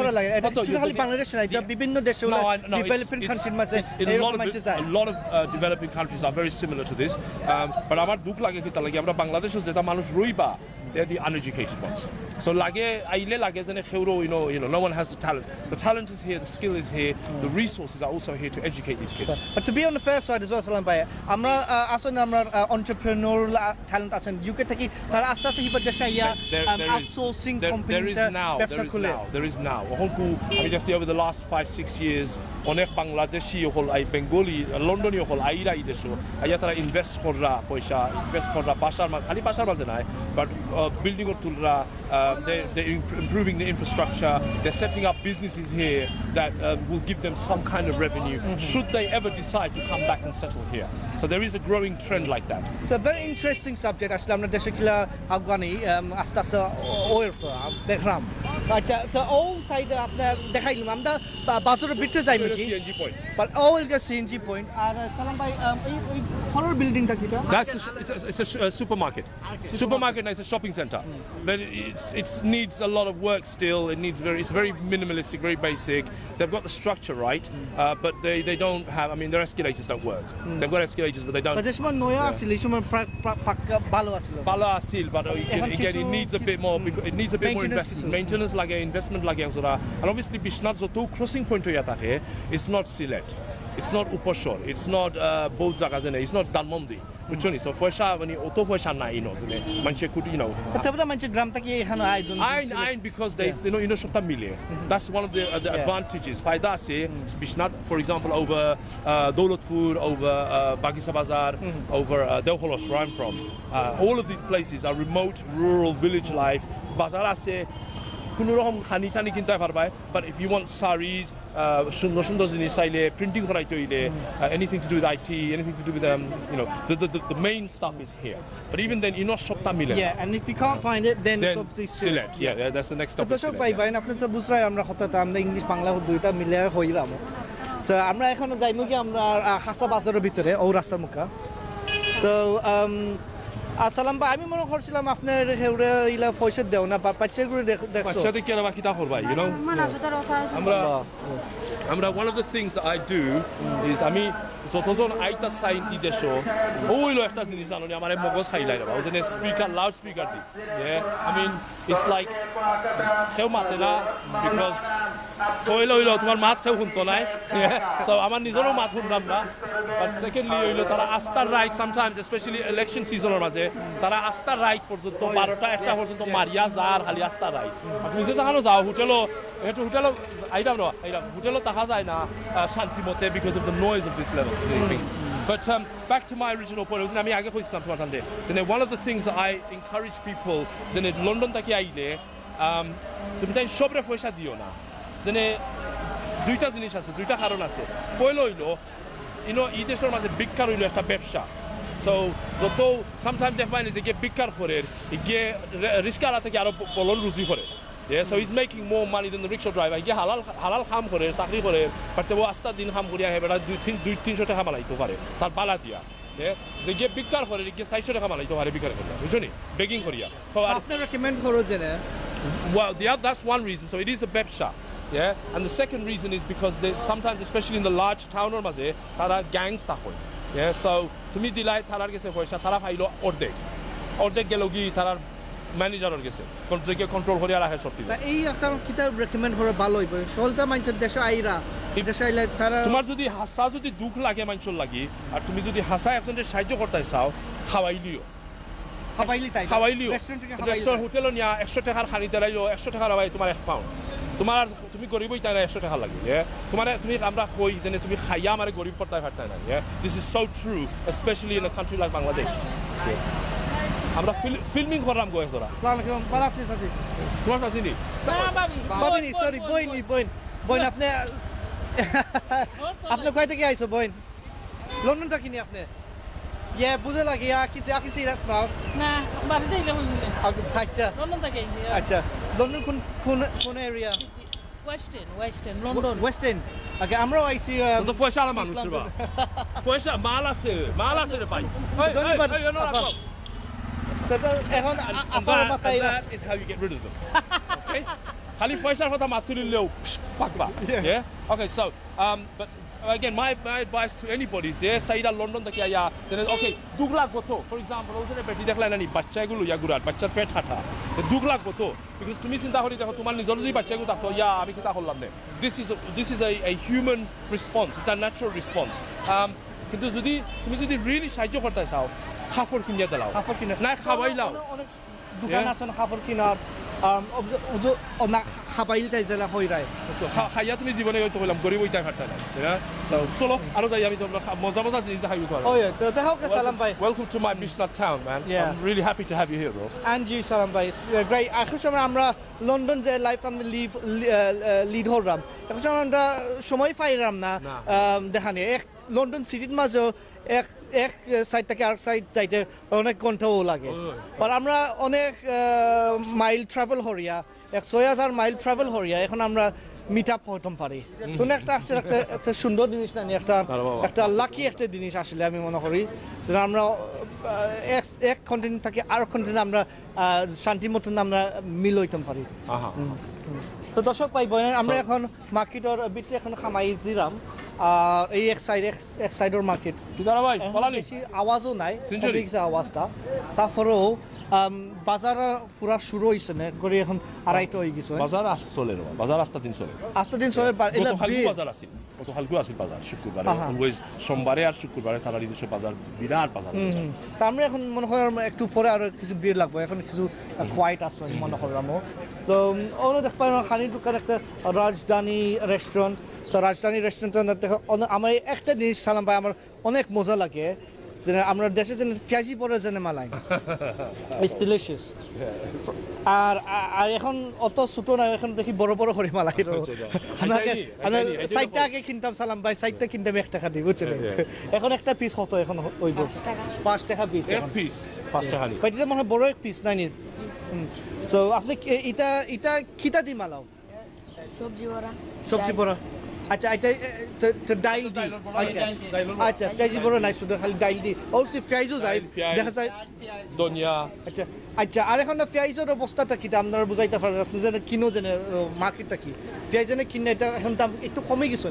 lot of developing countries are very similar to this. But আমার দুঃখ লাগে কি তার লাগে আমরা বাংলাদেশে যেটা মানুষ রইবা they're the uneducated ones. So লাগে আইলে লাগে যেন খেউরো no one has the talent. The talent is here, the skill is here, the resources are also here to educate these kids.
But to be on the fair side as well, Salam Bhai, আমরা আসলে আমরা entrepreneurial talent আছেন UK থেকে তারা আস্তে আস্তে হিপা দেশে ইয়া outsourcing company ব্যবসা খুলে
There is now. আমি দেখছি over the last 5-6 years অনেক বাংলাদেশি হল আই বেঙ্গলি লন্ডনী হল আইরা এই দেশ আইয়া তারা ইনভেস্ট কররা পয়সা ইনভেস্ট কররা বাসার খালি বাসার মাঝে নাই বাট বিল্ডিং এর তুলরা they're improving the infrastructure they're setting up businesses here that will give them some kind of revenue should they ever decide to come back and settle here so there is a growing trend like that
it's a very interesting subject আসলে আমরা দেশে কিলা আফগানি আস্তে আস্তে ওর তো দেখলাম আচ্ছা তো all side আপনার দেখাইলাম আমরা বাজারের ভিতরে যাই নাকি
CNG point
but all the CNG point আর সালাম ভাই এই হলর বিল্ডিংটা কিটা
it's a supermarket supermarket is a shopping center but it needs a lot of work still it's very minimalistic very basic they've got the structure right but they don't have I mean their escalators don't work they've got escalators but they don't
but this one noya asil এই সময় পাক্কা ভালো আছিল
but again it needs a bit more because it needs a bit more investment maintenance like investment like and obviously Bishnat zoto crossing point hoya thake it's not Sylhet it's not Upashor it's not both জায়গা জেনে it's not Dhanmondi বুঝছনি so পয়সা মানে অত পয়সা নাই জেনে মানুষ could
তারপরে মানুষ গ্রাম থেকে এখানে
আইন because they সবটা মিলে that's one of the advantages ফায়দা আছে Bishnat for example over Daulatpur over Bagisa Bazar over Deuholos where I'm from all of these places are remote rural village life bazar আছে কোনো রকম খানি টানি কিনতে পারবাই but if you want saris সুন্দর সুন্দর জিনিস চাইলে প্রিন্টিং করাইতে হইলে anything to do with IT anything to do with the main stuff is here but even then সবটা মিলে
yeah and if you can't find it then
Sylhet yeah that's the next stop
তো ভাই ভাই আপনি তো বুঝরাই আমরা কথা আমরা ইংলিশ বাংলা দুইটা মিলে হইলাম তো আমরা এখন যাইমু কি আমরা হাসা বাজারের ভিতরে ও রাস্তা মুখা তো আসসালাম ভাই আমি মনে করছিলাম আপনার হেউরে ইলা পয়সা দেও না বাচ্চা করে দেখছো
বাচ্চাদের কেন বাকি তা করবাই আমরা one of the things that I do is যতজন আইতা সাইন ই দেশো ওইলো একটা জিনিস জানো আমার মগজ খাইলাই রবা ওজনে স্পিকার লাউড স্পিকার দি আই মিন ইটস লাইক কেউ মাতে না বিকজ হইলো তোমার মাত কেউ শুনতো নাই সো আমার নিজেরও মাত শুনলাম না বাট সেকেন্ডলি হইলো তারা আস্থার রাইট সামটাইমস স্পেশালি ইলেকশন সিজনের মাঝে তারা আস্থার রাইট পর্যন্ত 12টা 1টা পর্যন্ত মারিয়া যার খালি আস্থার রাইট তুমি যে জানো যাও হোটেলও এটা হোটেলও আইরাম হোটেলও দেখা যায় না শান্তি মতে because of the noise of this level But back to my original point, আমি আগে কইছিলাম তোমার কাছে যে one of the things that I encourage people যে লন্ডন থেকে আইলে তুমি তাই সবরে পয়সা দিও না যে দুইটা জিনিস আছে দুইটা কারণ আছে ফয়ল হইলো এই দেশের মাঝে বিজ্ঞান হইলো একটা ব্যবসা সো যত সামটাইম দেখবেন যে গিয়ে বিজ্ঞান করে গিয়ে রিক্সাওয়ালা থেকে আরো বলন রুজি করে Yeah, so he's making more money than the rickshaw driver. He halal কাম করে চাকরি করে বাট ও আস্তা দিন কাম করিয়া হে বেটা 200-300 টাকা মালাইতে পারে তার বালা দিয়া যে গিয়ে বিজ্ঞান করে গিয়ে 400 টাকা মালাইতে পারে বিজ্ঞান করিয়া বুঝনি বেগিং করিয়া সো
আপনি রেকমেন্ড করো যে না
well that's one reason so it is a ব্যবসা yeah and the second reason is because they sometimes especially in the large town or maze tara gangs থাকে yeah so তুমি দিলাই তারার কাছে পয়সা তারা পাইলো অর্ধেক গেলগি তারার ম্যানেজারের কাছে কন্ট্রোল করিয়া রাখে সব
এই একটা কিতাব রেকমেন্ড করে ভালো হইব সলতা মানুষের দেশে আইরা দেশে আইলে তারা
তোমার যদি হাসা যদি দুঃখ লাগে মানুষের লাগি আর তুমি যদি হাসা একজনের সাহায্য করতে চাও খাওয়াইলিও রেস্টুরেন্ট হোটেলও নিয়া 100 টাকার খানি তেলাইলো 100 টাকার আবাই তোমার 1 পাউন্ড তোমার তুমি গরিবই তাই না 100 টাকা লাগে তুমি আমরা কই যে তুমি খাইয়া আমার গরিব করতে পারতে না this is so true specially in a country like Bangladesh আমরা ফিল্মিং করলাম গো একজোড়া
আসসালামু আলাইকুম ভালো আছিস আসি
তোমার সাথে নি
বাবিনি সরি বইন আপনি আপনি কই থেকে আইছো বইন লন্ডনটা কিনি আপনি ইয়ে বুঝে লাগে কি সিরিয়াস না
না বাড়িতে এলে বুঝলে
আচ্ছা
লন্ডন থেকে
আচ্ছা লন্ডন কোন এরিয়া
ওয়েস্টার্ন লন্ডন
ওয়েস্টার্ন ওকে আমরাও আইছি
তো পয়সা আলা মানুষ রে পয়সা মাল আছে রে ভাই
ধন্যবাদ তো এখন আপনার মাথায়
that is how you get rid of them okay খালি পয়সার কথা মাথা তুললেও পাকবা yeah okay so but again my advice to anybody is Saira London থেকে আয়া then okay 2 লাখ কত for example ওখানে বেটি দেখলা না নি বাচ্চাগুলো ইয়াগুরাত বাচ্চার পেট হাঁটা 2 লাখ কত because তুমি চিন্তা করি দেখো তোমার নিজের যদি বাচ্চাগুলো থাকতো আমি কিতা করলাম না this is a human response it's a natural response কিন্তু তুমি যদি really সাহায্য করতে চাও খাফর কিনিয়া দিলাও না খাওয়াইলাও
অনেক দোকান আছে না খাবার কিনার না খাবাইল তাই জেলা হইরাই
খাইয়া তুমি জীবনে হয়তো বললাম গরিব ওইটা খাটতে না চলো আরো যাই আমি তোমরা মজা জিনিস দেখাই
ও তো দেখো সালাম ভাই
welcome to my Bishnat town man I'm really happy to have you here bro
and you সালাম ভাই great এখন সময় আমরা লন্ডন যে লাইফ আমরা লিড হলাম এখন সময় আমরা সময় পাইলাম না দেখানে এক লন্ডন সিটির মাঝে এক সাইড থেকে আরেক সাইড যাইতে অনেক ঘন্টাও লাগে আর আমরা অনেক মাইল ট্রাভেল করিয়া 6,000 মাইল ট্রাভেল করিয়া এখন আমরা মিট আপ হতাম পারি তো একটা সুন্দর জিনিস না একটা লাকি একটা জিনিস আসলে আমি মনে করি যে আমরা এক কন্টিনেন্ট থেকে আর কন্টিনেন্ট আমরা শান্তি মতন আমরা মিল হইতাম পারি তো দর্শক ভাই বোন আমরা এখন মার্কেটের ভিতরে এখন খামাই জিরাম এই এক সাইডের মার্কেট
ভাই
বেশি আওয়াজও নাই আওয়াজটা তারপরেও বাজার পুরা শুরু হয়েছে না করে এখন আড়াইটা হয়ে গেছে
বাজার আস্তা দিন চলে বাজার আছে কত হালকু আছে বাজার শুক্রবারে অলওয়েজ সোমবারে আর শুক্রবারে তারা নিজস্ব বাজার বিরাট বাজার
তা আমরা এখন মনে করি একটু পরে আরো কিছু ভিড় লাগবে এখন কিছু কোয়াইট আছে মনে করলাম তো অন্য দেখতে পাই খানির দোকান একটা রাজধানী রেস্টুরেন্ট তো রাজধানী রেস্টুরেন্ট দেখো আমার একটা জিনিস সালাম ভাই আমার অনেক মজা লাগে যে আমরা দেশে যে পেঁয়াজি পরে যেন মালাই ইটস ডিলিশিয়াস আর এখন অত ছোট না এখন দেখি বড় করে মালাই সাইডটা আগে কিনতাম সালাম ভাই সাইডটা কিনতাম 1 টাকা দিয়ে বুঝছেন এখন একটা পিস কত এখন ওই 5 টাকা পিস
পিস 5 টাকা
ভাই এটা মনে হয় বড় এক পিস নাই সো আপনি এটা কিটা দি মালাও সবজি বড়া আচ্ছা এটা তো ডাইল দি আচ্ছা পেঁয়াজি বড় নাই শুধু খালি ডাইল দি অলসো পেঁয়াজও যায় দেখা যায়
ধনিয়া
আচ্ছা আর এখন পেঁয়াজের অবস্থাটা কি আপনারা বুঝাইতে পারেন আপনি যেন কিনো যেন মার্কেটটা কি পেঁয়াজ যেন কিনে এটা এখন দাম একটু কমে গেছে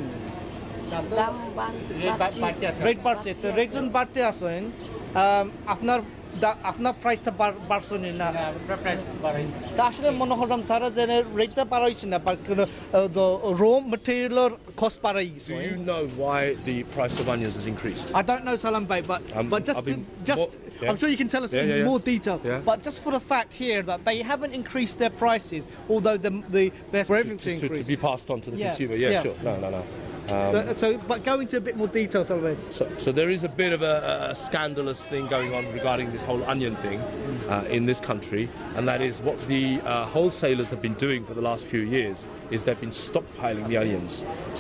দাম
বাড়তি আছে
রেট বাড়ছে তো রেটজন বাড়তে আসেন আপনার আপনার প্রাইসটা বাড়ছে না
প্রাইস বাড়াইছে
তা আসলে মনে করলাম তারা যেন রেটটা বাড়াইছে না বা কোনো র মেটেরিয়ালের কস্ট বাড়াই গেছে
Do you know why the price of onions has increased?
I don't know Salam Bhai, but just
I've been
just
yeah.
I'm sure you can tell us
Yeah,
in
yeah, yeah.
more detail.
Yeah.
But just for the fact here that they haven't increased their prices, although the best revenue to
To
increase.
be passed on to the
Yeah,
consumer. Yeah,
yeah.
sure. No.
So, but go into a bit more detail, Salam Bhai.
So there is a bit of a scandalous thing going on regarding this whole onion thing in this country, and that is what the wholesalers have been doing for the last few years is they've been stockpiling the onions.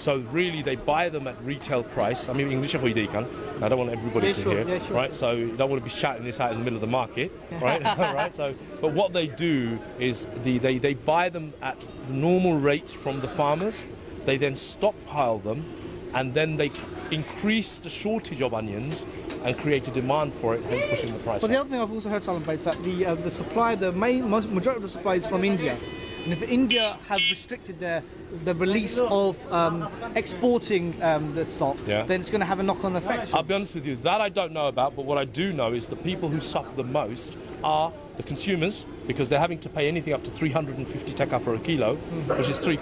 So really, they buy them at retail price. I mean, English I don't want everybody
Yeah,
to
sure,
hear,
yeah, sure.
right? So you don't want to be shouting this out in the middle of the market, right? Right. So, but what they do is they buy them at normal rates from the farmers. They then stockpile them, and then they increase the shortage of onions and create a demand for it, hence pushing the price
But the
up.
other thing I've also heard, Salam Bhai, is that the supply, the majority of the supply is from India. And if India have restricted the release of exporting the stock,
Yeah.
then it's going to have a knock-on effect.
I'll be honest with you, that I don't know about, but what I do know is the people who suffer the most are the consumers, because they're having to pay anything up to 350 taka for a kilo, which is £3,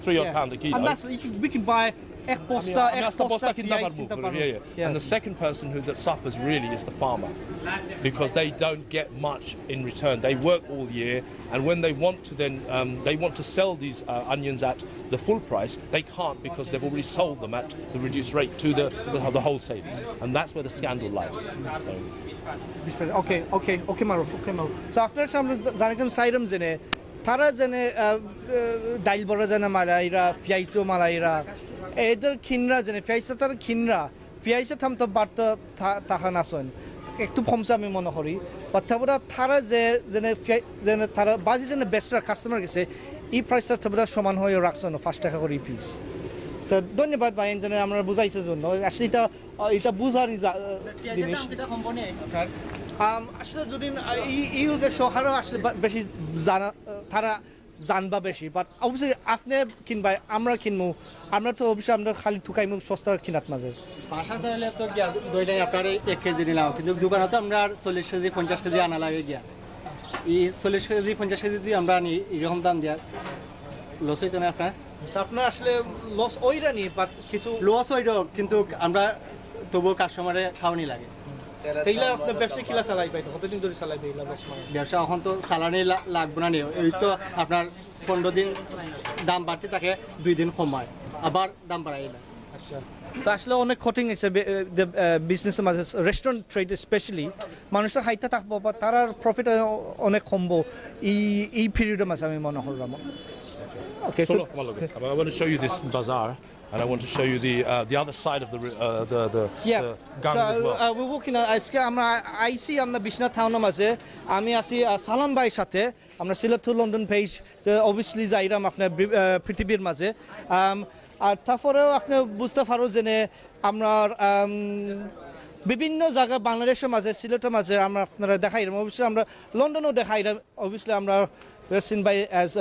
£3 odd a kilo.
And that's we can buy ek posta,
I mean, that's the bosta kinda
fiais,
barbu,
kinda
yeah,
barbu.
yeah. And the second person that suffers really is the farmer, because they don't get much in return. They work all year, and when they want to then they want to sell these onions at the full price, they can't because they've already sold them at the reduced rate to the wholesalers, and that's where the scandal lies. So,
Okay, Maruf. So after some Zanitam Sidam Zene, Tara Zene Dail Bora Zana Malaira, Fiaisto Malaira, Eder Kinra Zene, Fiaisatar Kinra, Fiaisa Tamta Barta Tahanason, একটু ফমসা আমি মনে করি বা তারপরে তারা যে তারা বাজি যে বেস্টরা কাস্টমার গেছে এই প্রাইসটা তারপরে সমান হয়ে রাখছে না 5 টাকা করে পিস তো ধন্যবাদ ভাই এখানে আমরা বুঝাইছে জন্য আসলে এটা বুঝার জিনিস আসলে যদি এই শহরও আসলে বেশি জানা তারা জানবা বেশি বাট অবশ্যই আপনি কিনবাই আমরা কিনবো আমরা তো অবশ্যই আমরা খালি ঠুকাইমু সস্তা কিনাত মাঝে
বাসা তাহলে তো গিয়া দইটাই আপনার 1 কেজি নিলাম কিন্তু দোকানে তো আমরা 40 কেজি 50 কেজি আনা লাগে গিয়া এই 40 কেজি 50 কেজি দিয়ে আমরা আনি এরকম দাম দিয়া লস হইতো না
আপনার আসলে লস ওইরা নি বাট কিছু
লস হইতো কিন্তু আমরা তবুও কাস্টমারে খাওয়ানি লাগে
এইলা আপনি ব্যবসা কিলা চালাই পাইতো কতদিন ধরে চালাই এইলা
ব্যবসা এখন তো সালানি লাগবে না নিও এই তো আপনার 15 দিন দাম বাড়তে থাকে 2 দিন কমায় আবার দাম বাড়ায় না
আচ্ছা তো আসলে অনেক কঠিন আছে বিজনেসের মাঝে রেস্টুরেন্ট ট্রেড স্পেশালি মানুষের খাইতে থাকবো বা তার প্রফিট অনেক কমবো এই পিরিয়ডের মাঝে আমি মনে করলাম Okay,
so look, I want to show you this bazaar, and I want to show you the other side of the gang as well.
we're walking আজকে আমরা আইসি আমরা বিশ্বনাথ টাউনের মাঝে আমি আছি সালাম ভাইয়ের সাথে আমরা Sylhet to London page obviously যাইরাম আপনার পৃথিবীর মাঝে আর তারপরেও আপনি বুঝতে পারো যে আমরা বিভিন্ন জায়গা বাংলাদেশের মাঝে সিলেটের মাঝে আমরা আপনারা দেখাইলাম অবশ্যই আমরা লন্ডনও দেখাইলাম অবভিয়াসলি আমরা সিন বাই অ্যাজ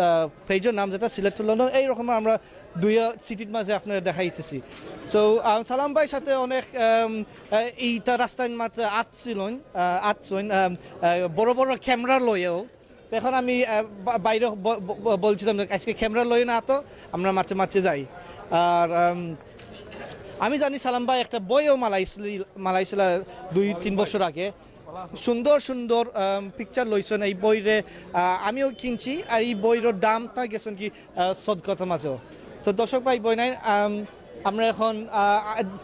পেজের নাম যেটা সিলেট টু লন্ডন এইরকম আমরা দুই সিটির মাঝে আপনারা দেখাইতেছি সো সালাম ভাইয়ের সাথে অনেক এইটা রাস্তার মাঝে আটছেন বড় বড় ক্যামেরা লয়েও এখন আমি বাইরে বলছিলাম আজকে ক্যামেরা লয়ে না তো আমরা মাঝে যাই আর আমি জানি সালাম ভাই একটা বইও মালাইছিল 2-3 বছর আগে সুন্দর সুন্দর পিকচার লইছেন এই বইরে আমিও কিনছি আর এই বইয়ের দামটা গেছেন কি সদকত মাঝেও তো দর্শক ভাই বই নাই আমরা এখন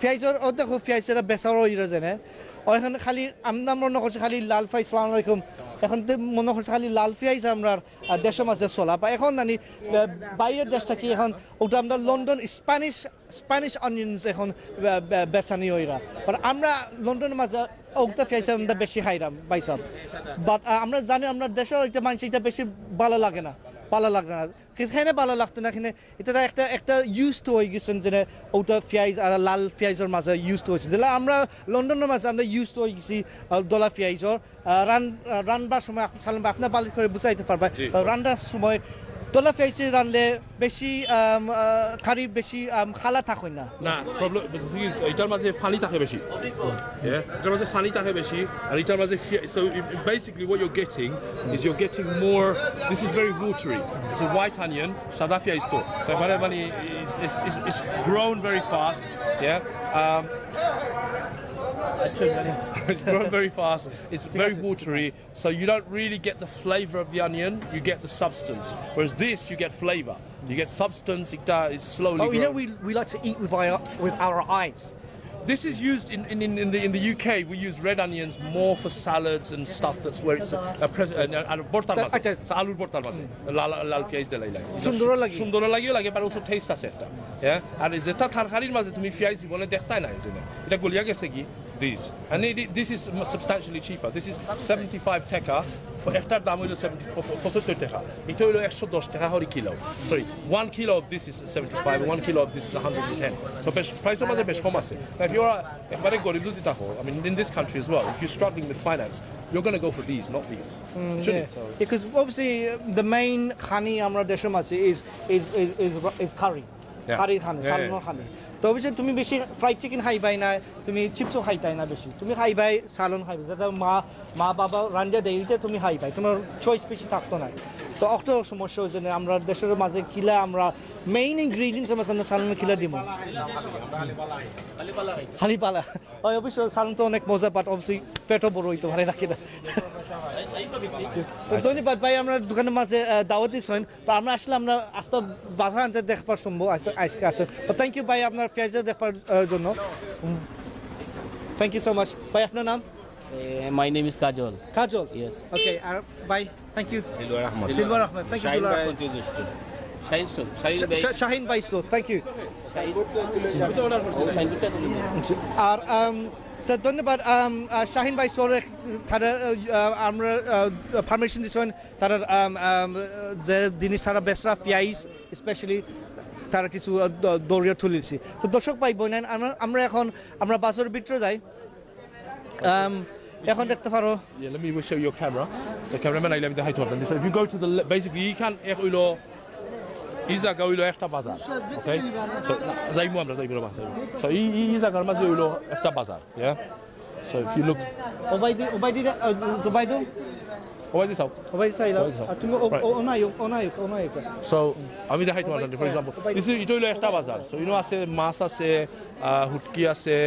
ফিয়াইজর ও দেখো ফিয়াইজেরা বেচারও ইরা জেনে এখন খালি আমরা মনে করছি খালি লাল ফাই সালাম আলাইকুম এখন মনে করছে খালি লাল ফিয়াইজ আমরা দেশের মাঝে চলা বা এখন জানি বাইরের দেশটা কি এখন ওটা আমরা লন্ডন স্প্যানিশ অনিয়ন্স এখন বেচানি ওইরা বাট আমরা লন্ডনের মাঝে ওটা ফিয়াইজ আমরা বেশি খাইরাম বাইসাব বাট আমরা জানি আমরা দেশের একটা মানুষ এটা বেশি ভালো লাগে না সেখানে ভালো লাগতো না এখানে এটা একটা ইউজ তো হয়ে গেছেন যে ওটা ফিয়াইজ আর লাল ফিয়াইজের মাঝে ইউজ তো হয়েছে যেটা আমরা লন্ডনের মাঝে আমরা ইউজ তো হয়ে গেছি দলা ফিয়াইজর রান্নার সময় সালাম আপনার ভালো করে বুঝাইতে পারবে রান্নার সময় তোলা ফেসি রানলে বেশি কারি বেশি খালা থাকই না
না প্রবলেম এটার মাঝে ফানি থাকে বেশি এটার মাঝে ফানি থাকে বেশি আর এটার মাঝে so basically what you're getting is you're getting more this is very watery it's a white onion সাদা পেঁয়াজ তো so এবারে মানে it's grown very fast it's grown very fast it's very watery so you don't really get the flavor of the onion you get the substance whereas this you get flavor you get substance it is slowly
oh you know
growing.
we like to eat with our eyes.
This is used in the UK. We use red onions more for salads and stuff. That's where it's bortal maze. So alur bortal maze. Lal fiaz de laila.
Sundoro lagi.
Sundoro lagi lagi, but also taste আছে একটা. Yeah. আর যেটা তরকারির মাঝে তুমি fiaz বলে দেখতাই না এজন্য। এটা গলিয়া গেছে কি this. And this is substantially cheaper. This is 75 টাকা. For একটার দাম হলো 70 টাকা. এটা হলো 110 টাকা Hari kilo. Sorry, 1 kilo of this is 75 and 1 kilo of this is 110. So price মাঝে বেশ কম আছে. Now if you're একবারে গরিব যদি থাকো, I mean in this country as well, if you're struggling with finance, you're going to go for these, not these. Shouldn't you?
Because obviously the main khani amra desher mache is curry.
Yeah.
Curry khani,
Yeah,
salmon
yeah.
khani. তো অবশ্যই তুমি বেশি fried chicken খাইবাই না তুমি চিপসও খাইতাই না বেশি তুমি খাইবাই সালন খাইবে যেটা মা বাবা রান্না দেইতে তুমি খাইবাই তোমার চয়েস বেশি থাকতো না তো অত সমস্যা হচ্ছে না আমরা দেশের মাঝে কিলা আমরা মেইন ইনগ্রেডিয়েন্ট আমরা সালন কিলা দিব হালিপালা ওই অবশ্য সালন তো অনেক মজা বাট অবশ্যই পেটও বড় হইতো ভালো রাখি না তো ধন্যবাদ ভাই আমরা দোকানের মাঝে দাওয়াত দিয়েছেন তো আমরা আসলে আমরা আস্তে বাজার আনতে দেখবার সম্ভব আজকে আছে তো থ্যাংক ইউ ভাই আপনার পেঁয়াজ দেখবার জন্য থ্যাংক ইউ সো মাচ ভাই আপনার নাম
My name is Kajol.
Kajal
Yes.
Okay আর ভাই thank you
Dilwar Ahmad.
Dilwar Ahmed thank you
Shine
Dilwar
by
Ahmed
introduced.
Shine Stone. Shine Bay.
Shahin ভাই store thank you
Shine Bay.
আর তো ধন্যবাদ শাহিন ভাই স্টোরে তারা আমরা পারমিশন দিয়েছেন তারা যে জিনিস তারা বেসরা পেঁয়াজ স্পেশালি তারা কিছু দৌড়িয়ে তুলেছি তো দর্শক ভাই বোন আমরা এখন আমরা বাজারের ভিতরে যাই এখন দেখতে পারো
Yeah, let me show you your camera. So cameraman, I let me height of them. So if you go to the basically you can Iza gawilo ekta bazar. Okay? So zaimu amra zaimu ba. So iza garma zailu ekta bazar. Yeah? So if you look
ওবাইদি জুবাইদু
over this out.
ওবাইদি সাইলা
ওবাইদি সাইলা।
তুমি ওনায়ক
So আমি দেখাই তোমার for example. This is ito hilo ekta bazar. So you know ase mas ase hutki ase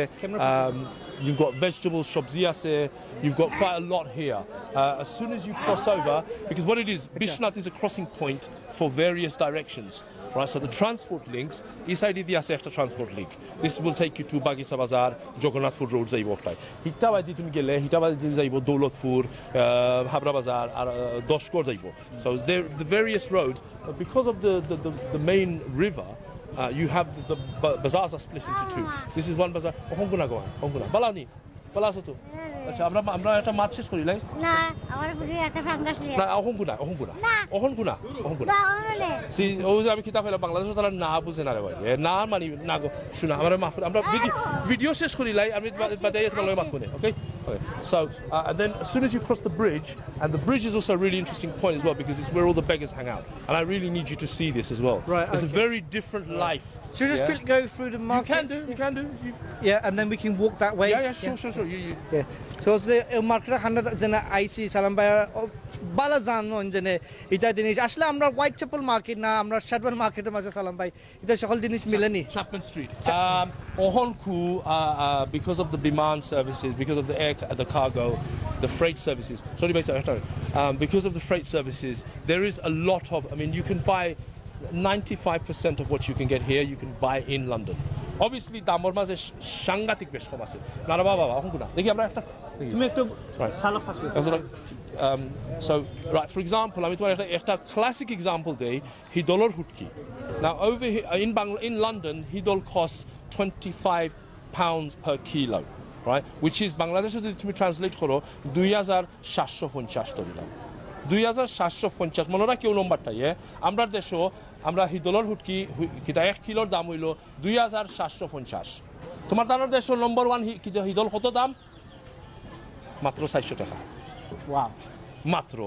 you've got vegetables, shabzi ase, you've got quite a lot here. As soon as you cross over, because what it is, Bishnath is a crossing point for various directions. Right, so the transport links, inside the একটা transport link. This will take you to Bagisa Bazar, Jagannathpur Road যাইব একটা। হিটাবাদি তুমি গেলে হিটাবাদি যাইব দৌলতপুর, হাবরা বাজার আর দশকর যাইব। So there the various roads because of the main river you have the bazaars are split into two. This is one bazaar. Honguna go on. Honguna. Balani. Balaso to. আচ্ছা আমরা একটা মাছ শেষ করি লাই
না আমার পুরি একটা ফাঙ্গাস লিয়া
না অহংগুনা
না ওরে
সি ও যে আমি কিতাব হলো বাংলাদেশে তারা না বুঝে না রে ভাই না মানে না গো শুনা আমরা মাফ আমরা ভিডিও শেষ করি লাই আমি বাদে তোমার মাফ করে ওকে so and then as soon as you cross the bridge and the bridge is also a really interesting point as well because it's where all the beggars hang out and I really need you to see this as well
Right,
it's
okay.
a very different life
should we just quickly go through the market
you can do
yeah and then we can walk that way
yeah sure you
yeah so the market Khanda যেনা আইসি সালাম ভাই বালা জানো জেনে এটা জিনিস আসলে আমরা white chapel market না আমরা শাটওয়ান মার্কেটের মাঝে সালাম ভাই এটা সকল জিনিস মিলেনি
Chapman Street. Ohonku, because of the demand services, because of the cargo, the freight services. Sorry, because of the freight services, there is a lot of. I mean, you can buy 95% of what you can get here. You can buy in London. Obviously, দামর মাঝে সাংঘাতিক বেশ কম আছে না রে বাবা অহংকু না দেখি আমরা একটা
তুমি একটু
Right.
সালাম ফাকি
So, right, for example, I mean, a classic example day, Hidolor Hutki. Now, over here in London, Hidol costs £25 per kilo, right? Which is Bangladesh, to me translate, 2,750 টাকা 2,750 মনে রাখি নম্বরটা আমরা দেশো আমরা হিদলর হুটকি কিতা 1 কিলোর দাম হইল 2,750 তোমার দানোর দেশ নম্বর 1 কিতা হিদল কত দাম মাত্র 400 টাকা
ওয়াও
মাত্র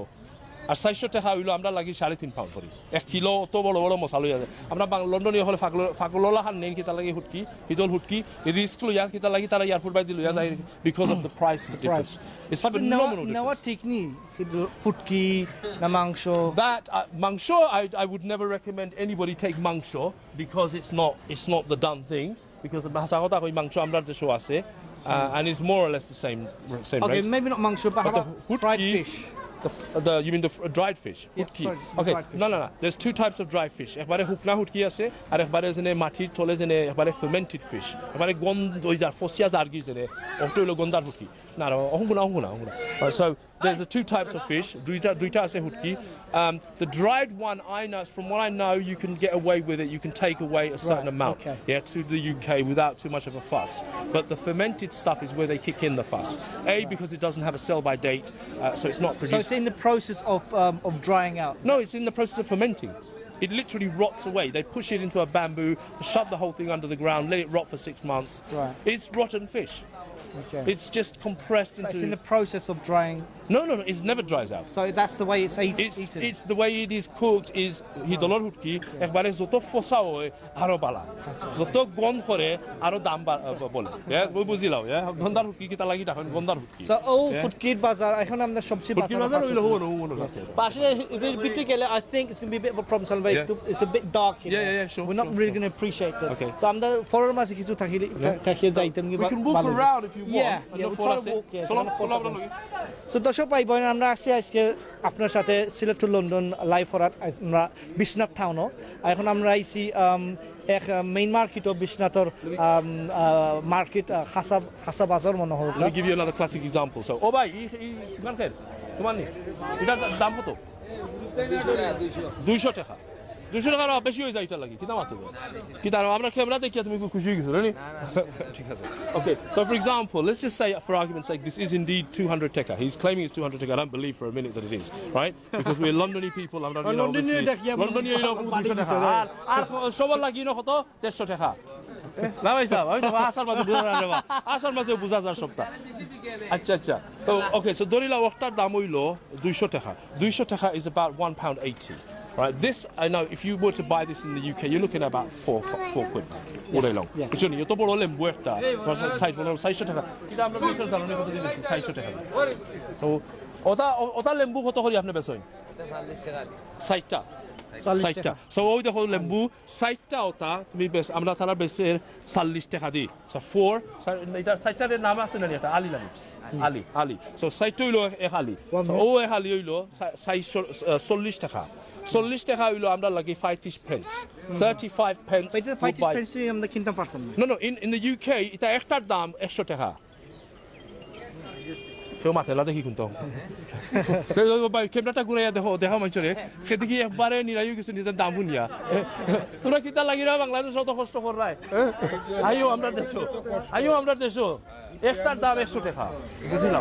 আর 400 টাকা হইলো আমরা লাগি 3.5 পাউন্ড করি 1 কিলো তো বড় বড় মশলা লইয়া যায় আমরা লন্ডনে হলে ফাকলোলা খান নেন কিতা লাগি হুটকি হিদল হুটকি রিস্ক লইয়া কিতা লাগি তারা এয়ারপোর্ট বাই লইয়া যায় because of the price difference it's phenomenal
নেওয়া ঠিক নেই ফুটকি না মাংস
that mangsho I would never recommend anybody take mangsho because it's not the done thing because hasagota koi mangsho amrar desho ase and it's more or less the same
okay
rate
maybe not mangsho but how
the
about fried
hutki-
fish
you mean the dried fish?
Yeah,
Hutki.
sorry,
Okay,
dried fish.
no. There's two types of dried fish. একবারে হুকনা হুটকি আছে আর একবারে জেনে মাটির তলে জেনে একবারে fermented fish. একবারে গন্ধ ওইদার ফসিয়া জার্গি জেনে ওটা হলো গন্ধার হুটকি না অহঙ্গুনা so there's the two types of fish দুইটা আছে হুটকি the dried one I know from what I know you can get away with it you can take away a certain amount to the UK without too much of a fuss but the fermented stuff is where they kick in the fuss because it doesn't have a sell by date so it's not
so
produced
it's in the process of drying out
no, it's in the process of fermenting. It literally rots away. They push it into a bamboo, shove the whole thing under the ground, let it rot for 6 months.
Right.
It's rotten fish.
okay
It's just compressed
it's in
into.
the process of drying
No, it never dries out.
so that's the way it's eaten
It's the way it is cooked is hidolor hutki ekbare zoto fosa hoy aro bala zoto gon করে আরো দাম বলে বুঝিলাও গন্ধার হুটকি কিতা লাগি তখন গন্ধার হুটকি
so ফুটকির বাজার এখন আমরা সবজি
হুটকি বাজার হইলো হলো আছে
Partially, particularly, I think it's going to be a bit of a problem. So it's a bit dark.
Yeah, sure,
We're not
sure,
really going to appreciate it.
Okay.
So I'm the foreign mass kisu takiye jaitem.
we can walk around if you want
Yeah, we'll try to walk. So দর্শক ভাই বোন আমরা আসছি আজকে আপনার সাথে Sylhet to London live করার আমরা বিশ্বনাথ টাউনও এখন আমরা আইছি এক মেইন মার্কেটও বিশ্বনাথর মার্কেট খাসা বাজার মনে হয়
Let me give you another classic example. So, oh, bhai, ইমান খের, তোমার নি, এটার দাম কত? 200 টাকা। 200 টাকা বেশি হয়ে যায় এটা লাগি, কি দাম আছে? কি দাম? আমরা ক্যামেরা দেখিয়া তুমি খুশি হয়ে গেছো, নাকি? ঠিক আছে. Okay, so for example, let's just say, for argument's sake, this is indeed 200 taka. He's claiming it's 200 taka. I don't believe for a minute that it is, right? Because we're Londony people. আমরা Londony, you know, 200 টাকা। আর সবার লাগি না কত? 150 টাকা। না ভাই সাহেব আমি তো আসার মাঝে বুঝা না রে আসার মাঝে বুঝা যার সবটা আচ্ছা তো ওকে সো দরিলা ওয়াক্টার দাম হইলো 200 টাকা 200 টাকা is about £1.80 right this I know if you were to buy this in the UK you're looking at about 4 quid all day long বুঝছেন এত বড় লেম্বু একটা সাইজ বলো 600 টাকা এটা আমরা বেচে দাঁড়ানো কত দিয়েছি 600 টাকা সো ওটা লেম্বু কত করে আপনি বেচেন 40 টাকা 60 টাকা 60 টাকা সো ওই দেখো লেম্বু 60 টা ওটা তুমি আমরা তারা বেচে 40 টাকা দি সো 4 এটা 60 টার নাম আছে না এটা আলি সো 60 হইলো এক আলি সো ও এক আলি হইলো 40 টাকা 40 টাকা হইলো আমরা লাগি 35 pence 35 pence
এটা 35 pence আমরা কিনতে পারতাম না
no in the UK এটা একটার দাম 100 টাকা কেউ মাথা লাদে কি কিন্তু ক্যামেরাটা ঘুরাইয়া দেখো মাইচরে সেদিকে একবারে নিরাইও কিছু নিজের দাম শুনিয়া তোরা কিতা লাগি না বাংলাদেশ অত কষ্ট করায় আইও আমরা দেশ একটার দাম 100 টাকা বুঝলাম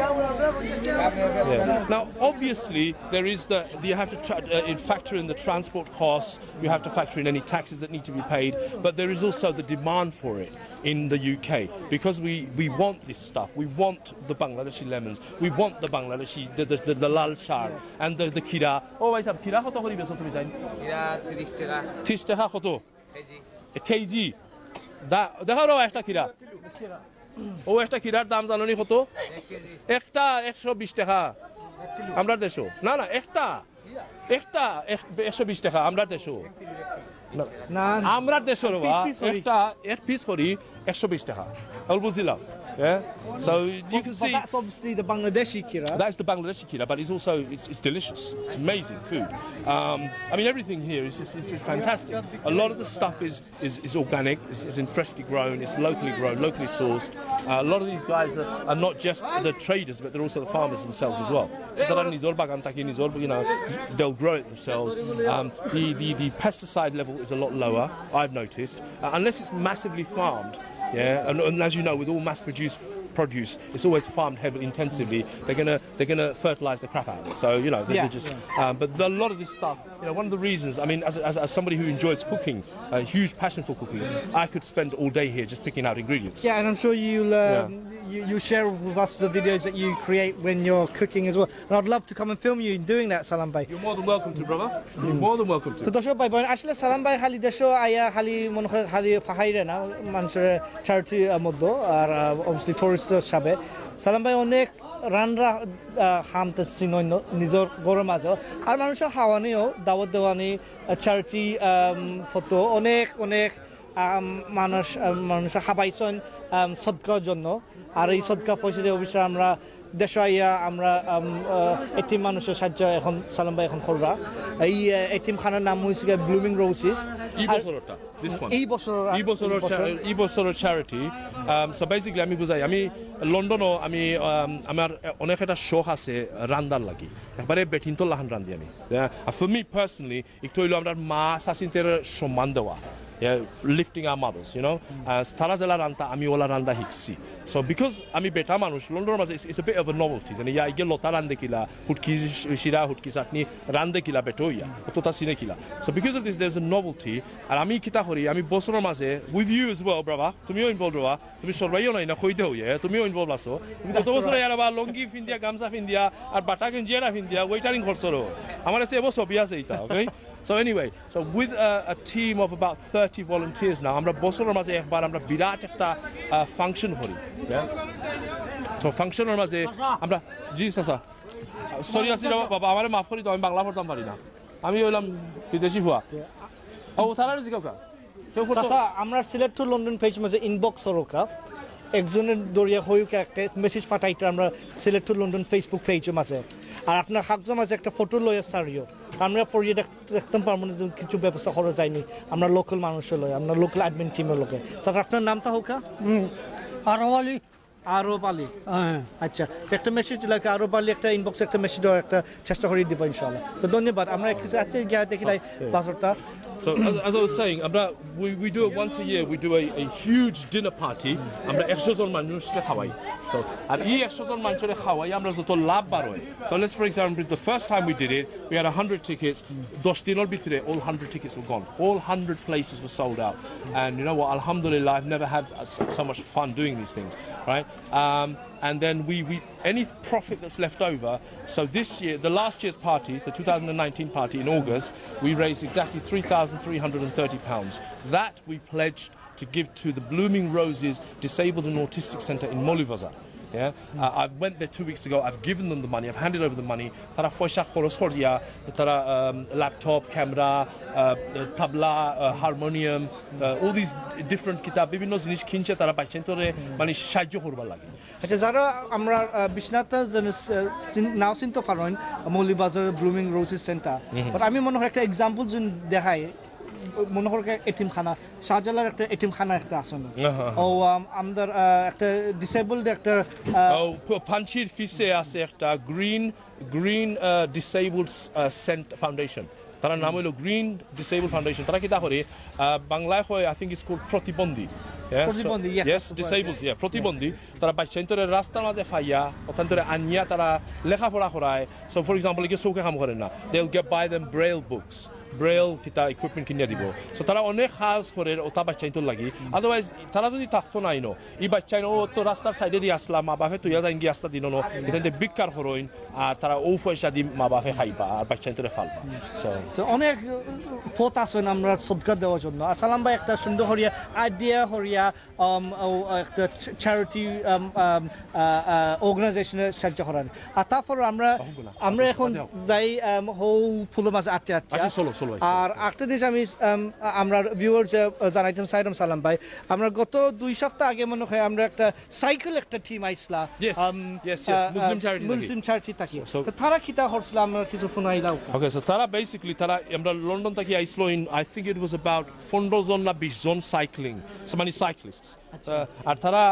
now obviously there is you have to factor in the transport costs you have to factor in any taxes that need to be paid but there is also the demand for it in the UK because we want this stuff we want the Bangladeshi lemons we want the Bangladeshi the lal char and the kira oh ভাই সাহেব kira কত করে বেচো তুমি জানেন kira 30 টাকা 30 টাকা কত কেজি দেখো একটা kira ও একটা কিরার দাম জানোনি কত একটা 120 টাকা আমরা দেশো না একটা 120 টাকা আমরা দেশো
না
আমরা দেশর একটা এক পিস করি 120 টাকা all বুঝিলাম yeah so you can see
that's obviously the Bangladeshi kira
that's the Bangladeshi kira but it's also it's delicious it's amazing food I mean everything here is just fantastic a lot of the stuff is organic is freshly grown it's locally grown locally sourced a lot of these guys are not just the traders but they're also the farmers themselves as well so you know they'll grow it themselves the pesticide level is a lot lower I've noticed unless it's massively farmed yeah and as you know with all mass produced produce it's always farmed heavily intensively they're gonna fertilize the crap out of it so you know they're just but a lot of this stuff you know one of the reasons I mean as somebody who enjoys cooking a huge passion for cooking I could spend all day here just picking out ingredients
yeah and I'm sure you share with us the videos that you create when you're cooking as well. And I'd love to come and film you doing that, Salam Bhai.
You're more than welcome to, brother. You're more than welcome to.
তো দর্শক ভাই বোন আসলে সালাম ভাই খালি দেশও আয়া খালি মনে হয় খালি ফাহাইরে না মানুষের চ্যারিটি মধ্যে আর অবভিয়াসলি টুরিস্ট হিসাবে সালাম ভাই অনেক রানরা হামতে চিনন্য নিজের গরম মাঝে আর মানুষের হাওয়ানিও দাওয়াত দেওয়ানি চ্যারিটি ফটো অনেক অনেক মানুষ হাবাইছেন সদকার জন্য আর এই সদকা পয়সা দিয়ে অবশ্যই আমরা দেশে আইয়া আমরা এটিম মানুষের সাহায্য এখন সালাম ভাই এখন করবা এই এটিম খানার নাম হয়েছে ব্লুমিং রোসেস
This one.
এই
বছরের charity. So basically আমি বুঝাই আমি লন্ডনও আমি আমার অনেক একটা শখ আছে রান্দার লাগি একবারে বেটিনতো লাহান রান্ধি আমি for me personally একটু হইলো আমার মা শাসিনতের সম্মান দেওয়া lifting our mothers, you know. Tara jala ranta ami ola randa hiksi. So because ami beta manush London mas it's a bit of a novelty. And ya igel lota rande kila hutki shira hutki satni rande kila betoya. Tota sine kila. So because of this there's a novelty. And ami kita hori ami bosor maze with you as well, brother. Tumiyo involved brother. Tumi sorbayo na ina khoide hoye. Tumiyo involved aso. Tumi koto bosor yara ba longi findia gamza findia ar bata genjera findia waitering khorsoro. Amar ase ebo sobi ase ita, okay? So anyway, so with a team of about 30 volunteers now, আমরা বছরের মাঝে একবার আমরা বিরাট একটা function করি তো ফাংশনের মাঝে আমরা জি চাচা সরি আসি বাবা আমার মাফ করি তো আমি বাংলা পড়তাম পারি না আমি হইলাম বিদেশি ভুয়া ও সারা জিজ্ঞাসা
চাচা আমরা সিলেট টু লন্ডন পেজ মাঝে ইনবক্স হরকা একজনের দরিয়া হইকে একটা মেসেজ পাঠাইতে আমরা সিলেট টু লন্ডন ফেসবুক পেজের মাঝে আর আপনার হাকজো মাঝে একটা ফটো লইয়া সারিও আমরা পড়িয়ে দেখতাম পারবো না যে কিছু ব্যবস্থা করা যায়নি আমরা লোকাল মানুষের লয় আমরা লোকাল অ্যাডমিন টিমের লোকে স্যার আপনার নামটা হোক আরব আলী আচ্ছা একটা মেসেজ লাগে আরব আলী একটা ইনবক্সে একটা মেসেজ দেওয়ার একটা চেষ্টা করে দিব ইনশাআল্লাহ তো ধন্যবাদ আমরা কিছু আচ্ছা গিয়ে দেখি বাসরটা
So as I was saying, we do it once a year. We do a huge dinner party. আমরা 100 জন মানুষকে খাওয়াই. So আর এই 100 জন মানুষকে খাওয়াই আমরা যত লাভ বাড়য়. So let's for example, the first time we did it, we had 100 tickets. 10 দিনের ভিতরে all 100 tickets were gone. All 100 places were sold out. And you know what? Alhamdulillah, I've never had so much fun doing these things, right? And then we any profit that's left over. So this year, the last year's parties, the 2019 party in August, we raised exactly £3,330. That we pledged to give to the Blooming Roses Disabled and Autistic Centre in Molivazar. Yeah, I went there 2 weeks ago. I've given them the money. I've handed over the money. Tara foisha khoros khordia, tara laptop, camera, tabla, harmonium, all these different kitab. Bibhinno jinish kinche tara paicchen tore mane সাহায্য করবার লাগে।
আচ্ছা যারা আমরা বিশ্বনাথ নাও চিনতে পারেন Moulvibazar blooming roses centre but আমি মনে হয় একটা এক্সাম্পল যদি দেখাই মনে হয় এতিমখানা শাহজালার একটা এতিমখানা একটা আছে না ও আমাদের একটা ডিসেবলড একটা
পাঞ্চির ফিসে আছে একটা গ্রিন ডিসেবলড ফাউন্ডেশন তার নাম হলো গ্রিন ডিসেবলড ফাউন্ডেশন তারা কিতা করে বাংলায় হয় আই থিংক ইটস কল্ড প্রতিবন্ধী yes disabled প্রতিবন্ধী তারা বাচ্চান্তরে রাস্তার মাঝে ফাইয়া অত্যন্তরে আনিয়া তারা লেখাপড়া করায় so for example কি চৌকে কাম করে না they'll get buy them braille books braille কিতা equipment কিনে দিব so তারা অনেক কাজ করে ওটা বাচ্চান্তর লাগি otherwise তারা যদি থাকতো না ইনো এই বাচ্চাইন ও তো রাস্তার সাইডে দিয়ে আসলাম মা বাপে তুইয়া যাইন গিয়ে আসতা দিন নো এখানে বিকার হরইন আর তারা ও পয়সা দি মা বাপে খাইবা আর বাচ্চান্তরে ফালবা
so অনেক পথ আছে আমরা সদকা দেওয়ার জন্য আসসালাম ভাই একটা সুন্দর হরিয়া আইডিয়া হরিয়া একটা চ্যারিটি অর্গানাইজেশনের সাহায্য করেন আর তারপর আমরা এখন যাই হৌ ফুলের মাঝে আটতে আর একটা জিনিস আমি আমরা ভিউয়ার্স জানাইতাম সাইরাম সালাম ভাই আমরা গত 2 সপ্তাহ আগে মনে হয় আমরা একটা সাইকেল একটা টিম আইসলা মুসলিম চ্যারিটি থাকি তারা কিতা করছিল আমরা কিছু শোনাইলাম
okay so তারা basically তারা আমরা লন্ডন থেকে আইসলো in I think it was about 15 জন না 20 জন সাইক্লিং so many cyclists আর তারা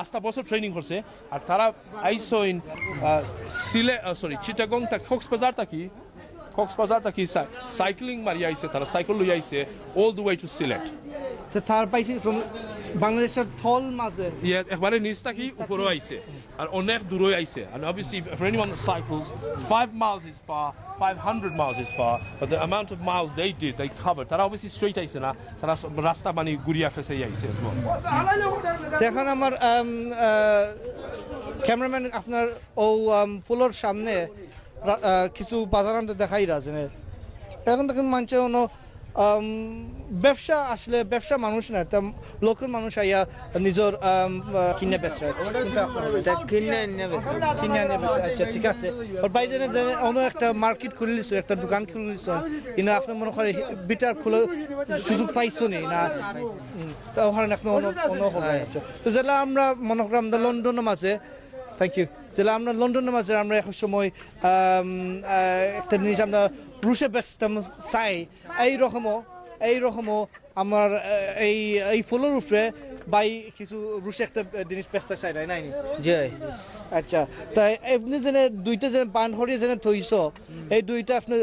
আস্তা বছর ট্রেনিং করছে আর তারা আইসো ইন চিটাগং থেকে কক্সবাজার থেকে সাইক্লিং মারি আইছে তারা সাইকেল লই আইছে all the way to Sylhet
তো তার পাইছে from বাংলাদেশের থল মাঝে
একবারে নিচ থেকে উপরে আইছে আর অনেক দূরে আইছে and obviously for anyone that cycles 5 miles is far 500 miles is far but the amount of miles they covered তারা obviously straight আইছে না তারা রাস্তা মানে ঘুরিয়া ফেসে আইছে as well
এখন আমার ক্যামেরাম্যান আপনার ও ফুলোর সামনে কিছু বাজার আনতে দেখাই রাজে এখন দেখেন মানছে কোনো ব্যবসা আসলে ব্যবসা মানুষ না তা লোকাল মানুষ আইয়া নিজের কিনে বেচে কিনে আনে বেচে আচ্ছা ঠিক আছে আর বাইরে অন্য একটা মার্কেট খুলে দিচ্ছে একটা দোকান খুলে দিচ্ছে কিন্তু আপনার মনে করে বিটার খুলে সুযোগ পাইছো নি না তা ওখানে এখন অন্য হবে তো যেটা আমরা মনে করি আমরা লন্ডনের মাঝে থ্যাংক ইউ যেটা আমরা লন্ডনের মাঝে আমরা এক সময় একটা জিনিস আমরা রুশে বেচতাম চাই এইরকমও আমার এই ফুলের উপরে বাই কিছু রুশে একটা জিনিস বেচতে চাই নাই
জয়
আচ্ছা তাই এমনি যেন দুইটা যেন বান হরিয়ে যেন থইছ এই দুইটা আপনি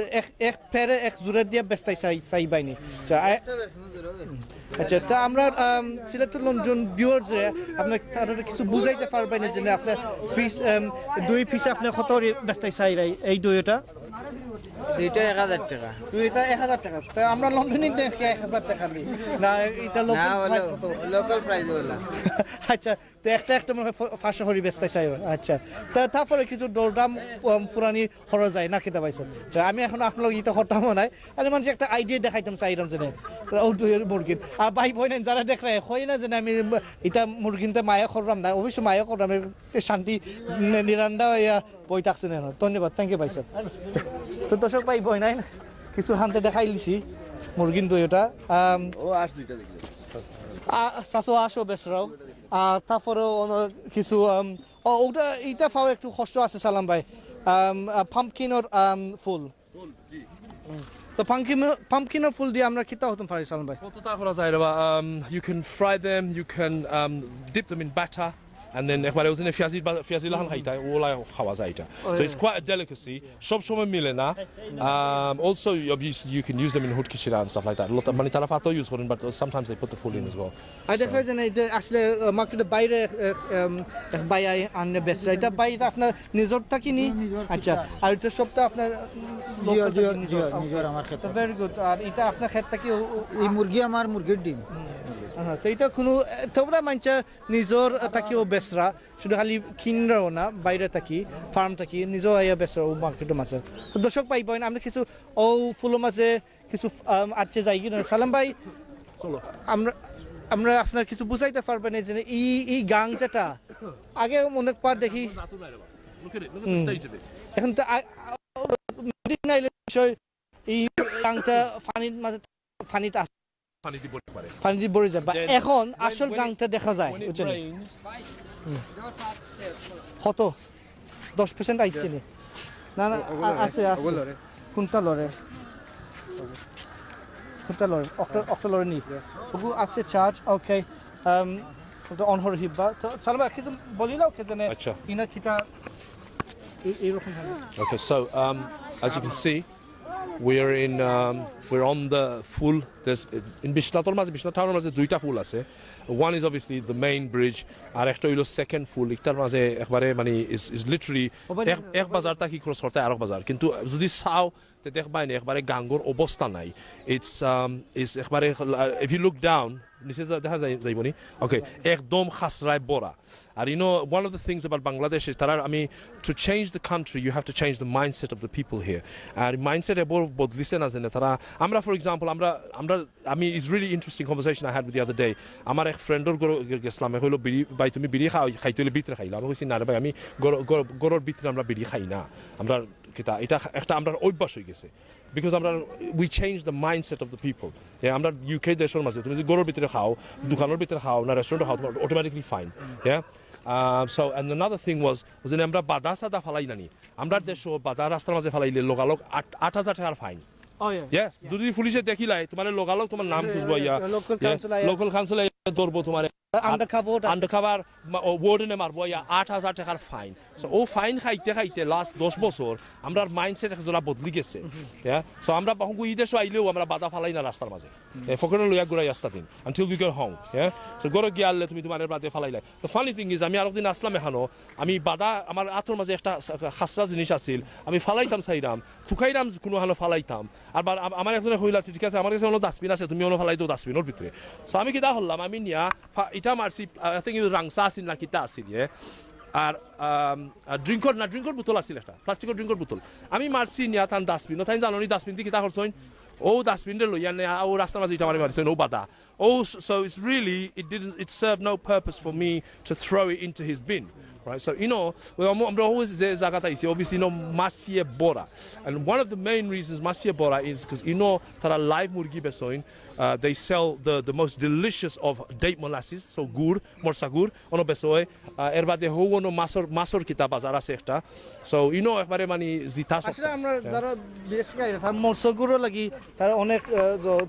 এক ফেরে এক জোরে দিয়ে বেচতে চাই বাইনি আচ্ছা তা আমরা সিলেক্টেড লন্ডন ভিউয়ার্সে আপনার তারা কিছু বুঝাইতে পারবেন যে আপনার পিস দুই পিস আপনি কত বেচতে চাই এই দুইটা
দুইটা 1000 টাকা
দুইটা 1000 টাকা তা আমরা লন্ডনে দেখি 1000 টাকা দিই না এটা
লোকাল প্রাইস বলা
আচ্ছা তো একটা মনে হয় 500 হরি বেচতে চাই আচ্ছা তারপরে কিছু দরদাম পুরানি খরচ যায় না খেতে পাইছেন আমি এখন আপনার ইটা হতাম নাই আমি মানে একটা আইডিয়া দেখাইতাম চাইলাম যে ও দুই মুরগির আর ভাই বোন যারা দেখ রে হয় না যে আমি এটা মুরগিনতে মায়া করলাম না অবশ্যই মায়া করলাম শান্তি নিরান্ডা বই থাকছে না ধন্যবাদ থ্যাংক ইউ ভাই স্যার তো দর্শক ভাই বই নাই কিছু হানতে দেখাই লিছি মুরগিন দুইটা চাষো আসো বেসরাও তারপরেও কিছু ওটা এইটা পাওয়া একটু কষ্ট আছে সালাম ভাই পাম্পকিনের ফুল তো পাম্পকিনের ফুল দিয়ে আমরা কিতা হতাম পারি সালাম ভাই
কতটা করা যায় রে you can fry them, you can dip them in batter. And then একবারে ওখানে পেঁয়াজি লাহান খাইতা ওলা খাওয়া যায় এটা so it's quite a delicacy সব সময় মিলে না also you can use them in hood kitchen and stuff like that মানে তারা ফাতো ইউজ করেন but sometimes they put the full in as well
I দেখা যায় না এটা আসলে মার্কেটে বাইরে বাই আনলে বেস্ট এটা বাই আপনার নিজর থাকিনি আচ্ছা আর এটা সবটা আপনার
নিজের আমার ক্ষেত্রে
ভেরি গুড আর এটা আপনার ক্ষেত্রে কি
এই মুরগি আমার মুরগির ডিম
তো এটা কোনো তোমরা মানছে নিজর থাকিও বেসরা শুধু খালি কিনরাও না বাইরে থাকি ফার্ম থাকি নিজেও আইয়া বেসরা ও মার্কেটের মাঝে তো দর্শক ভাই বোন আমরা কিছু ও ফুলের মাঝে কিছু আটকে যাই কিনা সালাম ভাই আমরা আপনার কিছু বুঝাইতে পারবেন যে এই গাং যেটা আগে অনেকবার দেখি এখন তো বিষয় এই গাংটা পানির মাঝে পানিতে পানি দিয়ে ভরে যায় এখন আসল গাংটা দেখা যায় বুঝছেন কত 10% আইছে না না আছে কোনটা লরে অক্টা লরে নি ওগু আছে চার্জ ওকে অন হর হিবা তো সালমা কিছু বলিলাও কে জানে
আচ্ছা
ইনা কিটা এই রকম হবে
okay so as you can see we're on the full there's in Bishnator town maze duita full আছে one is obviously the main bridge আর একটা হইলো second full একটার মাঝে একবারে মানে is literally এক বাজার তা কি ক্রস করতে আরেক বাজার কিন্তু যদি চাও তে দেখবাই না একবারে গাঙ্গর অবস্থা নাই it's একবারে if you look down নিচে দেখা যাইবনি ওকে একদম খাসরায় বড়া আর you know one of the things about Bangladesh is তারা আমি to change the country you have to change the mindset of the people here R mindset এবার বদলিছে না জানে তারা আমরা for example আমরা আমি is really interesting conversation I had with the other day আমার এক ফ্রেন্ডর গেছলাম হইলো বিড়ি ভাই তুমি বিড়ি খাইতে হলে ভিতরে খাইলাম আমি কইছি না রে ভাই আমি গরর ভিতরে আমরা বিড়ি খাই না আমরা এটা একটা আমরা অভ্যাস হয়ে গেছে because we change the mindset of the people yeah আমরা UK দেশের মাঝে তুমি যদি গরর ভিতরে খাও দোকানের ভিতরে খাও না রেস্টুরেন্টে খাও তোমার automatically fine yeah so and another thing was আমরা বাদা সাদা ফালাই নানি আমরা দেশে বাদা রাস্তার মাঝে ফালাইলে লোকালক 8000 টাকার ফাইন yeah যদি পুলিশে দেখিলাই তোমার লোকালক তোমার নাম খুঁজবো লোকাল কাউন্সিল ধরবো তোমার আন্ডারকভার ওয়ার্ডেনে মারবো 8000 টাকার ফাইন সো ও ফাইন খাইতে লাস্ট 10 বছর আমরা মাইন্ডসেট একজোড়া বদলি গেছে সো আমরা বহু ঈদের আইলেও আমরা বাধা ফালাই না রাস্তার মাঝে ফকরে লইয়া ঘুরাই রাস্তা দিন until we get home so গরো গিয়ালে তুমি তোমার বাদে ফালাইলাই তো ফানি থিং ইজ আমি আর একদিন আসলাম এখানো আমি বাধা আমার আতর মাঝে একটা খাসরা জিনিস আছিল আমি ফালাইতাম চাইরাম থুকাইরাম কোনো হালো ফালাইতাম আর আমার একজনে কইলা ঠিক আছে আমার কাছে কোনো ডাস্টবিন আছে তুমি অন্য ফালাই দাও ডাস্টবিনের ভিতরে সো আমি কিটা হলাম আমি নিয়া এটা মারছি আই থিংক রাংসা আছিল না কিটা আছিল আর ড্রিঙ্কর বোতল আছিল একটা প্লাস্টিকের ড্রিঙ্কর বোতল আমি মারছি নিয়া তান ডাস্টবিন তাই জানো নি ডাস্টবিন দিয়ে কিতা করছইন ও ডাস্টবিনটা লইয়া নে ও রাস্তার মাঝে ইটা মারছেন ও বাদা ও so it's really it served no purpose for me to throw it into his bin. Right, so I'm always obviously Masia Bora, and one of the main reasons Masia Bora is because that are live murgi besoin, they sell the most delicious of date molasses, so gur, morsagur, ono besoy, erbade ho ono masor kita bazar ase ekta, so ekbare mani zita.
আসলে আমরা যারা বিদেশ থেকে তার মরসগুরও লাগি তার অনেক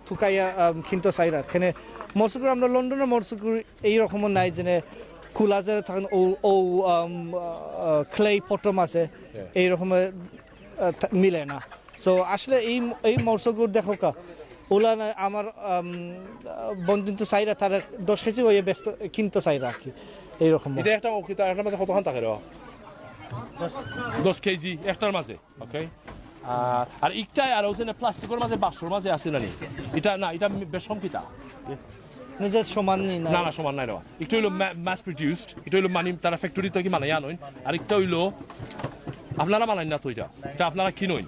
থুকাইয়া কিন্তু চাইরা এখানে মরসগুর আমরা লন্ডনের মরসগুর এই রকম নাই যে কুলাজে থাকেন ও ক্লে পটম আছে এই রকম মিলে না সো আসলে এই মরসগুর দেখো কা ওলা আমার বন্ধু চাইরা তার 10 কেজি হয়ে ব্যস্ত কিনতে চাইরা কি এইরকম
এটা একটা একটা মাঝে কতখান থাকে রে 10 কেজি একটার মাঝে ওকে আর একটাই আর ওখানে প্লাস্টিকের মাঝে বাক্সর মাঝে আছে না এটা বেশ কম কিতা
নিজের সমান
না সমান নাই রে একটু হইলো মাস প্রডিউসড এটা হইলো মানে তারা ফ্যাক্টরি থেকে বানাই আনইন আর একটা হইলো আপনারা বানাই না তো এটা আপনারা কিনইন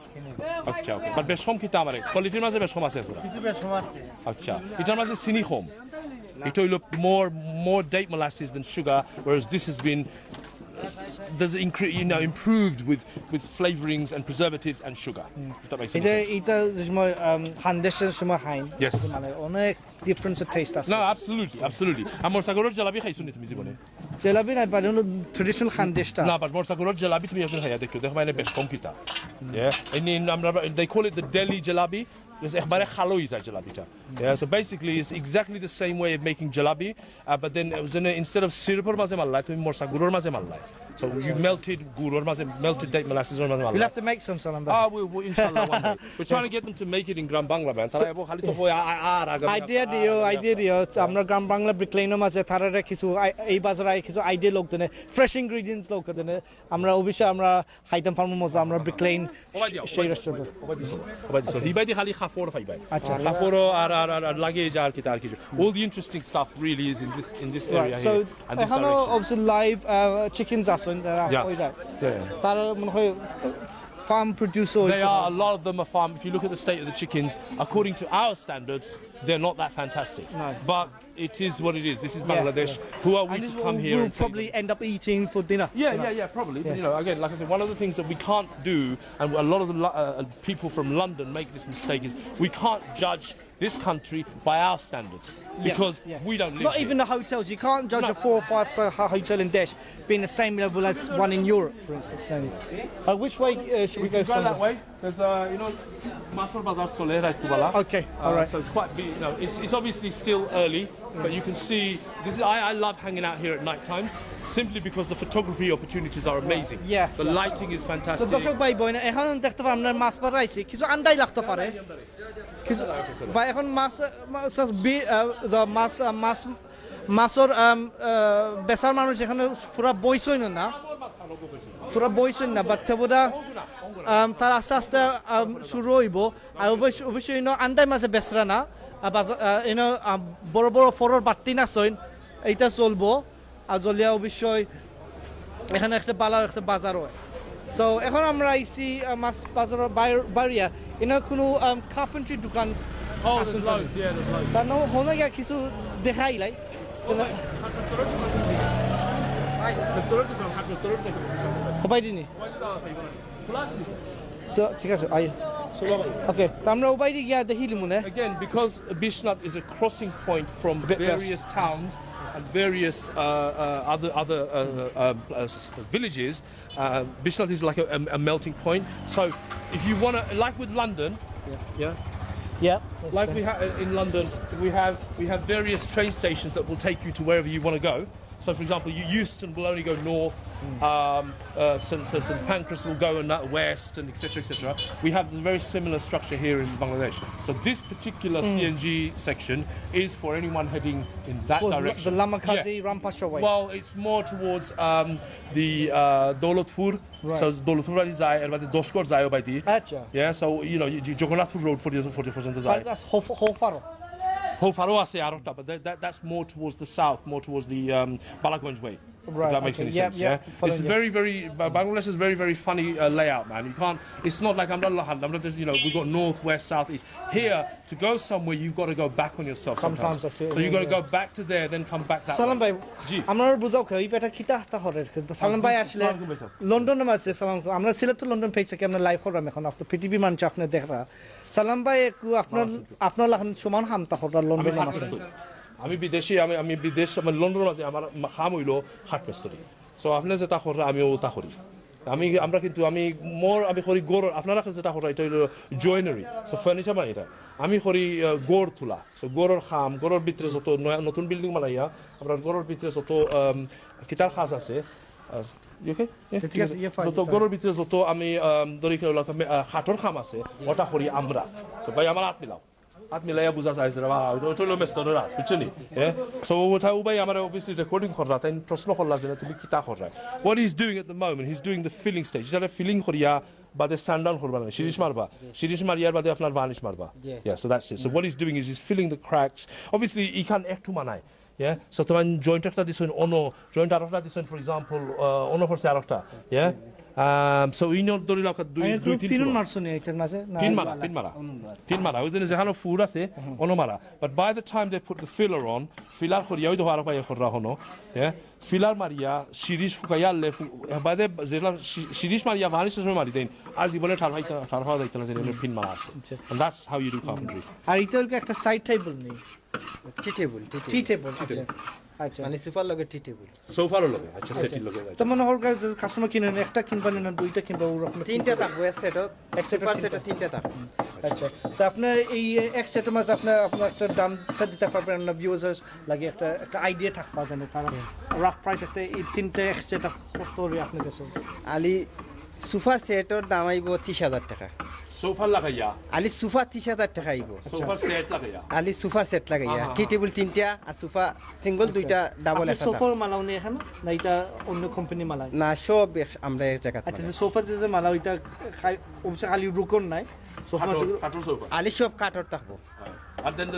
আচ্ছা ওকে বাট বেশ কম কিতা আমারে কোয়ালিটির মাঝে বেশ কম আছে কিছু বেশ কম আছে আচ্ছা এটার মাঝে চিনি কম এটা হইলো more date molasses than sugar whereas this has been there's improved with flavorings and preservatives and sugar. If that makes sense.
এটা সময় হান্ডেশের সময় হাইন
Yes.
মানে অনেক ডিফারেন্স টেস্ট আছে
No, absolutely. আমার সাগরের জলাবি খাইছো নি তুমি জীবনে?
জেলাবি নাই পারে ট্রেডিশনাল হান্ডেশটা
না, but মোর সাগরের জলাবি তুমি একদিন খাইয়া দেখো মানে বেশ কম কিতা. Yeah. And they call it the Delhi jalabi. It's ekbare khalo is jalabita. Yeah, so basically it's exactly the same way of making jalabi, but then instead of syrup or maze mallai, tumi morsa guror maze mallai. So you melted guror maze melted date molasses or maze mallai.
We'll have to make some salam.
We'll inshallah one day. We're trying to get them to make it in Gram Bangla man. Tara ebo khali to hoy
idea dio আমরা গ্রাম বাংলা ব্রিকলাইনের মাঝে তারারে কিছু এই বাজারে কিছু idea লোক দেনে fresh ingredients লোক দেনে আমরা অবশ্যই আমরা খাইতাম পারমু মজা আমরা ব্রিকলাইন সেই restaurant
so hibaidi khali khaforo faibai khaforo ar lage jar kita ar kichu all the interesting stuff really is in this area
so
here and this
এখানে
direction
obviously live chickens আসেন ওই যায় তার মনে হয় farm producer
they are a lot of them are farm if you look at the state of the chickens according to our standards they're not that fantastic but it is what it is this is Bangladesh who are we to come here
we'll
and
probably end up eating for dinner
yeah probably but again like I said one of the things that we can't do and a lot of the people from London make this mistake is we can't judge this country by our standards because we don't live
not even the hotels you can't judge a 4 or 5 star hotel in Desh being the same level as one in Europe for instance which way should we go
that way there's Masor Bazar Sole right Kubala
okay all right
so it's quite big it's obviously still early but you can see this is I love hanging out here at night times simply because the photography opportunities are amazing the lighting is fantastic
দর্শক ভাই বোন এখন দেখতে পারেন আমরা মাছ পাড়াইছি কিছু আন্দাই লাগতে পারে কিছু বা এখন মাছ মাছর বেচার মানুষ এখানে পুরা বইছই না পুরা বইছই না বাট তেবোদা তার আস্তে আস্তে শুরু হইব আর অবশ্যই আন্দাই মাছে বেচরা না বড় বড় ফরর বাড়তি না সইন এইটা চলবো আর জলিয়া অবশ্যই এখানে একটা বালার একটা বাজার হয় সো এখন আমরা আইছি মাছ বাজারের বাড়িয়া এনে কোনো কার্পেন্ট্রি দোকান
there's loads
তার নাম হলো গিয়া কিছু দেখাই লাই সবাই দিনি ঠিক আছে আই okay তো আমরা ওবাই গিয়া দেখিলি মনে
again because Bishnat is a crossing point from various towns and various other villages Bishnat is like a melting point so if you want to like with London like we have in London we have various train stations that will take you to wherever you want to go so for example Euston will only go north St Pancras will go west and etc we have a very similar structure here in Bangladesh so this particular CNG section is for anyone heading in that direction
the Lamakazi Rampasha way
well it's more towards the Daulatpur so Daulatpur is about Doshkor Zayo by the so Jagannathpur Road for the
that's Hofaro
Hofaro ase arota but that's more towards the south more towards the Balagonj way
Right,
If that makes
okay.
any
Yeah,
sense.
yeah,
Yeah.
following
It's
you.
very Bangladesh is very funny layout, man. You can't. It's not like I'm not just, you know, we've got north, west, south, east. Here to go somewhere you've got to go back on yourself sometimes.
Sometimes I see it,
So you've got to
yeah.
go back to there, then come back that
সালাম
way.
ভাই
জি।
আমরা বুঝাও খাই এটা কিতা হাতা হরের কিন্তু সালাম ভাই আসলে
সালাম ভাই, স্যার।
লন্ডনে আছে সালাম আমরা সিলেট তো লন্ডন পেয়েছি কি আমরা লাইভ করলাম এখন আপনার পৃথিবী মানুষ আপনি দেখরা সালাম ভাই আপনার লাখান সমান হামতা হরার
আমি
লন্ডনে আছে
হাটমেস্তরি। আমি বিদেশি আমি বিদেশ মানে লন্ডনের মাঝে আমার খাম হইল হাটমেস্তরি। সো আপনি যেটা করেন আমিও তা করি। আমরা কিন্তু আমি করি গোড় আপনারা যেটা করেন এটা হইল জয়েনারি, সো ফার্নিচার মানে এটা আমি করি গোড় তোলা। সো গোড়ের খাম গোড়ের ভিতরে যত নতুন বিল্ডিং বানাইয়া আমরা গোড়ের ভিতরে যত কিতার খাস আছে
ঠিক আছে,
যত গরুর ভিতরে যত আমি ধরি খাটর খাম আছে ওটা করি আমরা। তো ভাই আমার হাত মিলাও, হাত মিলাইয়া বুঝা যায় যে ওটা হলো মেস্তর রাত, বুঝছো নি? সো ওটা ভাই আমার অবভিয়াসলি রেকর্ডিং করলা, তাই প্রশ্ন করলা যে তুমি কিতা করা। What he's doing at the moment, he's doing the filling stage. যেটা ফিলিং করিয়া বাদে সানডাউন করবা না, শিরিশ মারবা, শিরিশ মারিয়ার বাদে আপনার ভার্নিশ মারবা। Yeah, so that's it. So what he's doing is he's filling the cracks. Obviously he can't একটু মানায়। Yeah, so তোমার জয়েন্ট একটা দিছেন অন্য জয়েন্ট আরেকটা দিছেন ফর এক্সাম্পল অন্য করছে আরেকটা। Yeah, so ইনো ধরে রাখ দুই তিন
পিন মারছনি এটার মাঝে না
পিন মারা ওই দিনে যেখানে ফুর আছে অনমারা, but by the time they put the pillar on pillar করিয়া ওই তো আর পাই করা হনো। ফিলার মারিয়া শিরিশ ফুকাইয়া লে বাদে যেটা শিরিশ মারিয়া ভানিশ সময় মারি দেন আর জীবনে ঠার হওয়া যাইতে না যে পিন মারা আছে। And that's how you do carpentry.
আর এটা একটা সাইড টেবিল নেই
টি টেবিল
টি টেবিল আচ্ছা
মানে সোফার লগে টি টেবিল
সোফার লগে আচ্ছা সেটির লগে
তো মনে হয় কাস্টমার কিনেন একটা কিনবা না দুইটা কিনবা ওরকম
তিনটা থাকবো এক সেটত
এক সেটত
সুপার
তিনটা।
সেটত তিনটা থাকবো।
আচ্ছা তো আপনি এই এক সেটের মাঝে আপনার একটা দামটা দিতে পারবেন না ভিউয়ার্স লাগে একটা আইডিয়া থাকবা জানে তারা রাফ প্রাইস একটা এই তিনটা এক সেট কত রে আপনি কাছে
আলি সুপার সেটর দাম আইব 30,000 টাকা।
সোফার লাগাইয়া
আলি সুফা 30,000 টাকা আইব।
সোফার সেট লাগাইয়া
আলি সুপার সেট লাগাইয়া টি টেবিল তিনটা আর সুফা সিঙ্গল দুইটা ডাবল একটা
সোফার মালাও নেই এখানে না এটা অন্য কোম্পানি মালাই
না সব আমরা এক জায়গা
আচ্ছা সোফা যে মালা ওইটা অবশ্য খালি রুকন নাই সোফা
কাঠর সোফা।
আলি সব কাঠর থাকবো।
And then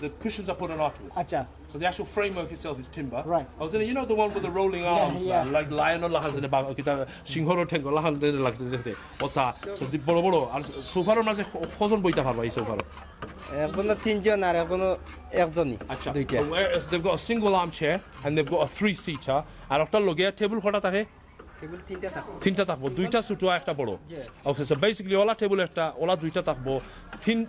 the cushions are put on afterwards.
আচ্ছা
So the actual framework itself is timber.
Right.
I was thinking, you know, the one with the rolling arms,
yeah.
like lion on lahans in the back. Kita singhoro tengo lahan de like the ota. So the boro আর সোফার মাঝে কজন বইতা পারবা এই সোফার?
একজন তিনজন আর একজনই
আচ্ছা।
দুইটা।
So they've got a single armchair and they've got a 3-seater আর একটা লগে টেবিল কটা থাকে?
টেবিল তিনটা থাকবো।
তিনটা থাকবো, দুইটা ছোট একটা বড়। Okay, so basically OLA table একটা ওলা দুইটা থাকবো,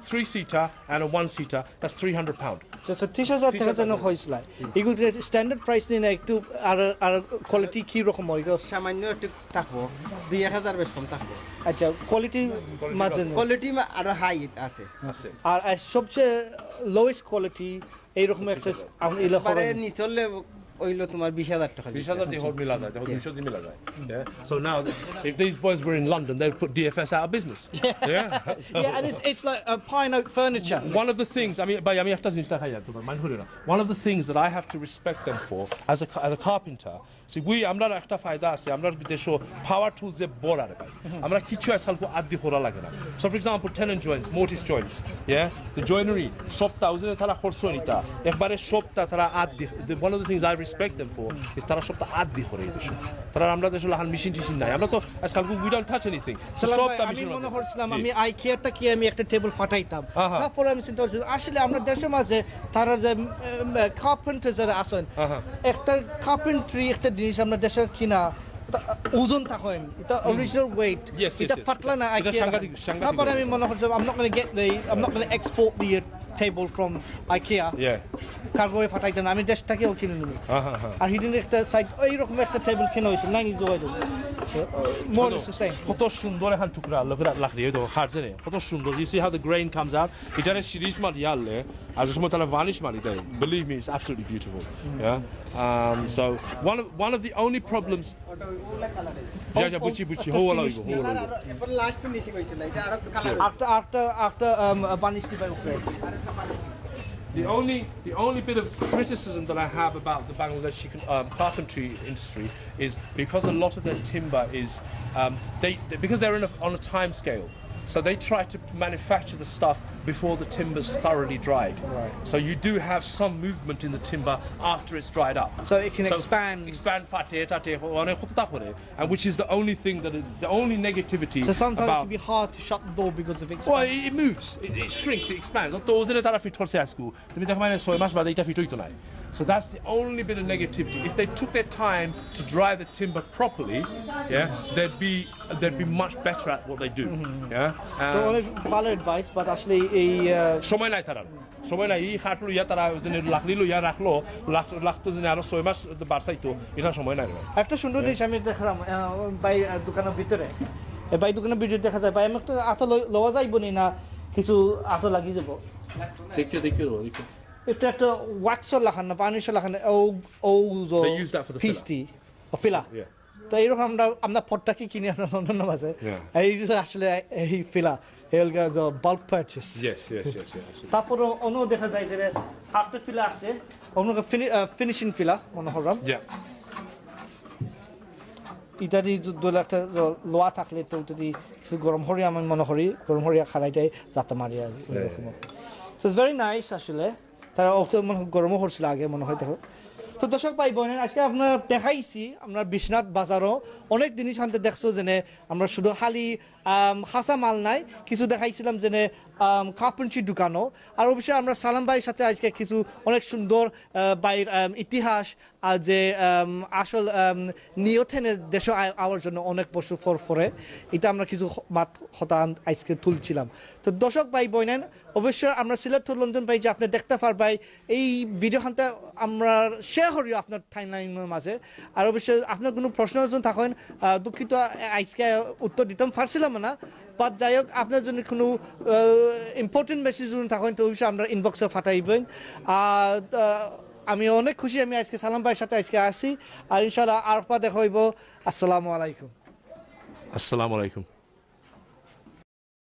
3-seater and a 1-seater. That's 300 pound.
আচ্ছা 30,000 টাকা যেন হয়েছিল এগুলো স্ট্যান্ডার্ড প্রাইস নিয়ে না একটু আর কোয়ালিটি কি রকম হয়
সামান্য একটু থাকবো 2,000 বেশ কম থাকবো।
আচ্ছা কোয়ালিটির মাঝে
কোয়ালিটি আরো হাই আছে।
আর সবচেয়ে লোয়েস্ট কোয়ালিটি এইরকম একটা আপনি এলা
পারে
করেন
নিচলে ওইলো তোমার 20,000 টাকা।
20,000 দিয়ে হল মিলা যায়, 200 দিয়ে মিলা যায়। Yeah. So now if these boys were in London they'd put DFS out of business. Yeah. So,
yeah and it's like pine oak furniture
one of the things, আমি একটা জিনিস দেখাই আর তোমার মাইন্ড হলো না, one of the things that I have to respect them for as a carpenter, see আমরা একটা ফায়দা আছে, আমরা দেশো পাওয়ার টুলস এ বড় আর ভাই আমরা কিছু আজকাল আদি করা লাগে না। So for example tenon joints, mortise joints, yeah, the joinery সবটা ওজনে তারা খরচ নিতা একবারে সবটা তারা আদি, one of the things I respect them for is তারা সবটা আদি করে এই দেশে, তারা আমরা দেশে লাহান মেশিন টিশিন নাই, আমরা তো আজকাল we don't touch anything, so সবটা
আমি
মেশিন
মনে করছিলাম আমি আইকিয়াটা কি আমি একটা টেবিল ফাটাইতাম তারপরে আমি চিন্তা করছি আসলে আমরা দেশের মাঝে তারা যে কার্পেন্টার যারা আছেন একটা কার্পেন্ট্রি একটা জিনিস আমরা দেশে কিনা ওজন থাকেন এটা অরিজিনাল ওয়েট এটা ফাটলা না
এটা সাংঘাতিক
তারপরে আমি মনে করছি I'm not going to export the table from IKEA কার্গোয়ে ফাটাইতাম আমি দেশ থেকেও কিনে নেব আর হিডেন একটা সাইড এইরকম একটা টেবিল কিনে হয়েছে 90 জয় more or less the same
কত সুন্দর এখন টুকরা লাকড়ি হয়তো হারজেনে কত সুন্দর, you see how the grain comes out, এটারে শিরিশ মারি আলে আর যে সময় তারা ভার্নিশ মারি দেয়, believe me it's absolutely beautiful. Yeah. So one of the only problems যা বুঝি হো হলো
এরপর লাস্ট ফিনিশিং হইছিল এটা আরো colour
after varnish by okay
The only bit of criticism that I have about the Bangladeshi carpentry industry is because a lot of their timber is because they're on a time scale. So they try to manufacture the stuff before the timber's thoroughly dried.
Right.
So you do have some movement in the timber after it's dried up.
So it can expand.
Expand fate, and which is the only thing that is the only negativity
So sometimes it
about.
can be hard to shut the door because of
Well,
expansion.
it moves, it shrinks, it expands. তো ওজনে তারা fit করছে আজকে তুমি দেখো মানে 6 মাস বাদে এটা ফিট হইতো না So that's the only bit of negativity. If they took their time to dry the timber properly, yeah, they'd be much better at what they do. Yeah.
তো অনেক ভালো অ্যাডভাইস বাট আসলে এই
সময় নাই তারা সময় নাই এই খাট লইয়া তারা লাকড়ি লইয়া রাখলো লাখতো যেন আরো 6 মাস বাড়ছাইতো এটা সময় নাই
একটা সুন্দর জিনিস আমি দেখলাম ভাই দোকানের ভিতরে ভাই দোকানের ভিতরে দেখা যায় ভাই আমি একটা আতো লওয়া যাইব না কিছু আতো লাগি যাব
দেখো
এটা একটা ওয়াক্সর লাখান না পানিশর লাখান ও
They use that for the
পিস্টি O ফিলা
Yeah.
তো এইরকম আমরা পটটাকে কিনে আনা লন্ডন আছে
Yeah.
এই আসলে এই ফিলা এলগা যে বাল্ক পারচেজ
Yes, absolutely.
তারপরে অন্য দেখা যায় যে আরেকটা ফিলা আছে অন্য ফিনিশিং ফিলা মনে হলাম
Yeah.
ইত্যাদি যদি একটা লোয়া থাকলে তো যদি কিছু গরম হরিয়া আমি মনে করি গরম হরিয়া খারাই যায় যাতে মারিয়া এরকম সো ইটস ভেরি নাইস আসলে তারা মনে গরমও করছিল আগে মনে হয় দেখো তো দর্শক ভাই বোনের আজকে আপনার দেখাইছি আপনার বিশ্বনাথ বাজারও অনেক জিনিস আনতে দেখছো যেনে আমরা শুধু খালি হাসা মাল নাই কিছু দেখাইছিলাম যেনে কার্পেন্ট্রি দোকানও আর অবশ্যই আমরা সালাম ভাইয়ের সাথে আজকে কিছু অনেক সুন্দর বাইর ইতিহাস আর যে আসল নিয়থেনের দেশে আওয়ার জন্য অনেক বছর পরে এটা আমরা কিছু মাত হতা আজকে তুলছিলাম তো দর্শক ভাই বোনেন অবশ্যই আমরা সিলেট টু লন্ডন পাই যে আপনি দেখতে পারবাই এই ভিডিওখানটা আমরা শেয়ার করি আপনার টাইমলাইনের মাঝে আর অবশ্যই আপনার কোনো প্রশ্ন থাকেন দুঃখিত আজকে উত্তর দিতাম পারছিলাম না বাট যাই হোক আপনার জন্য কোনো ইম্পর্টেন্ট মেসেজ যদি থাকেন তো অবশ্যই আমরা ইনবক্সে ফাটাইবেন আর আমি অনেক খুশি আমি আজকে সালাম ভাইয়ের সাথে আজকে আসি আর ইনশাআল্লাহ আর দেখা হইব আসসালামু আলাইকুম
Assalamu alaikum.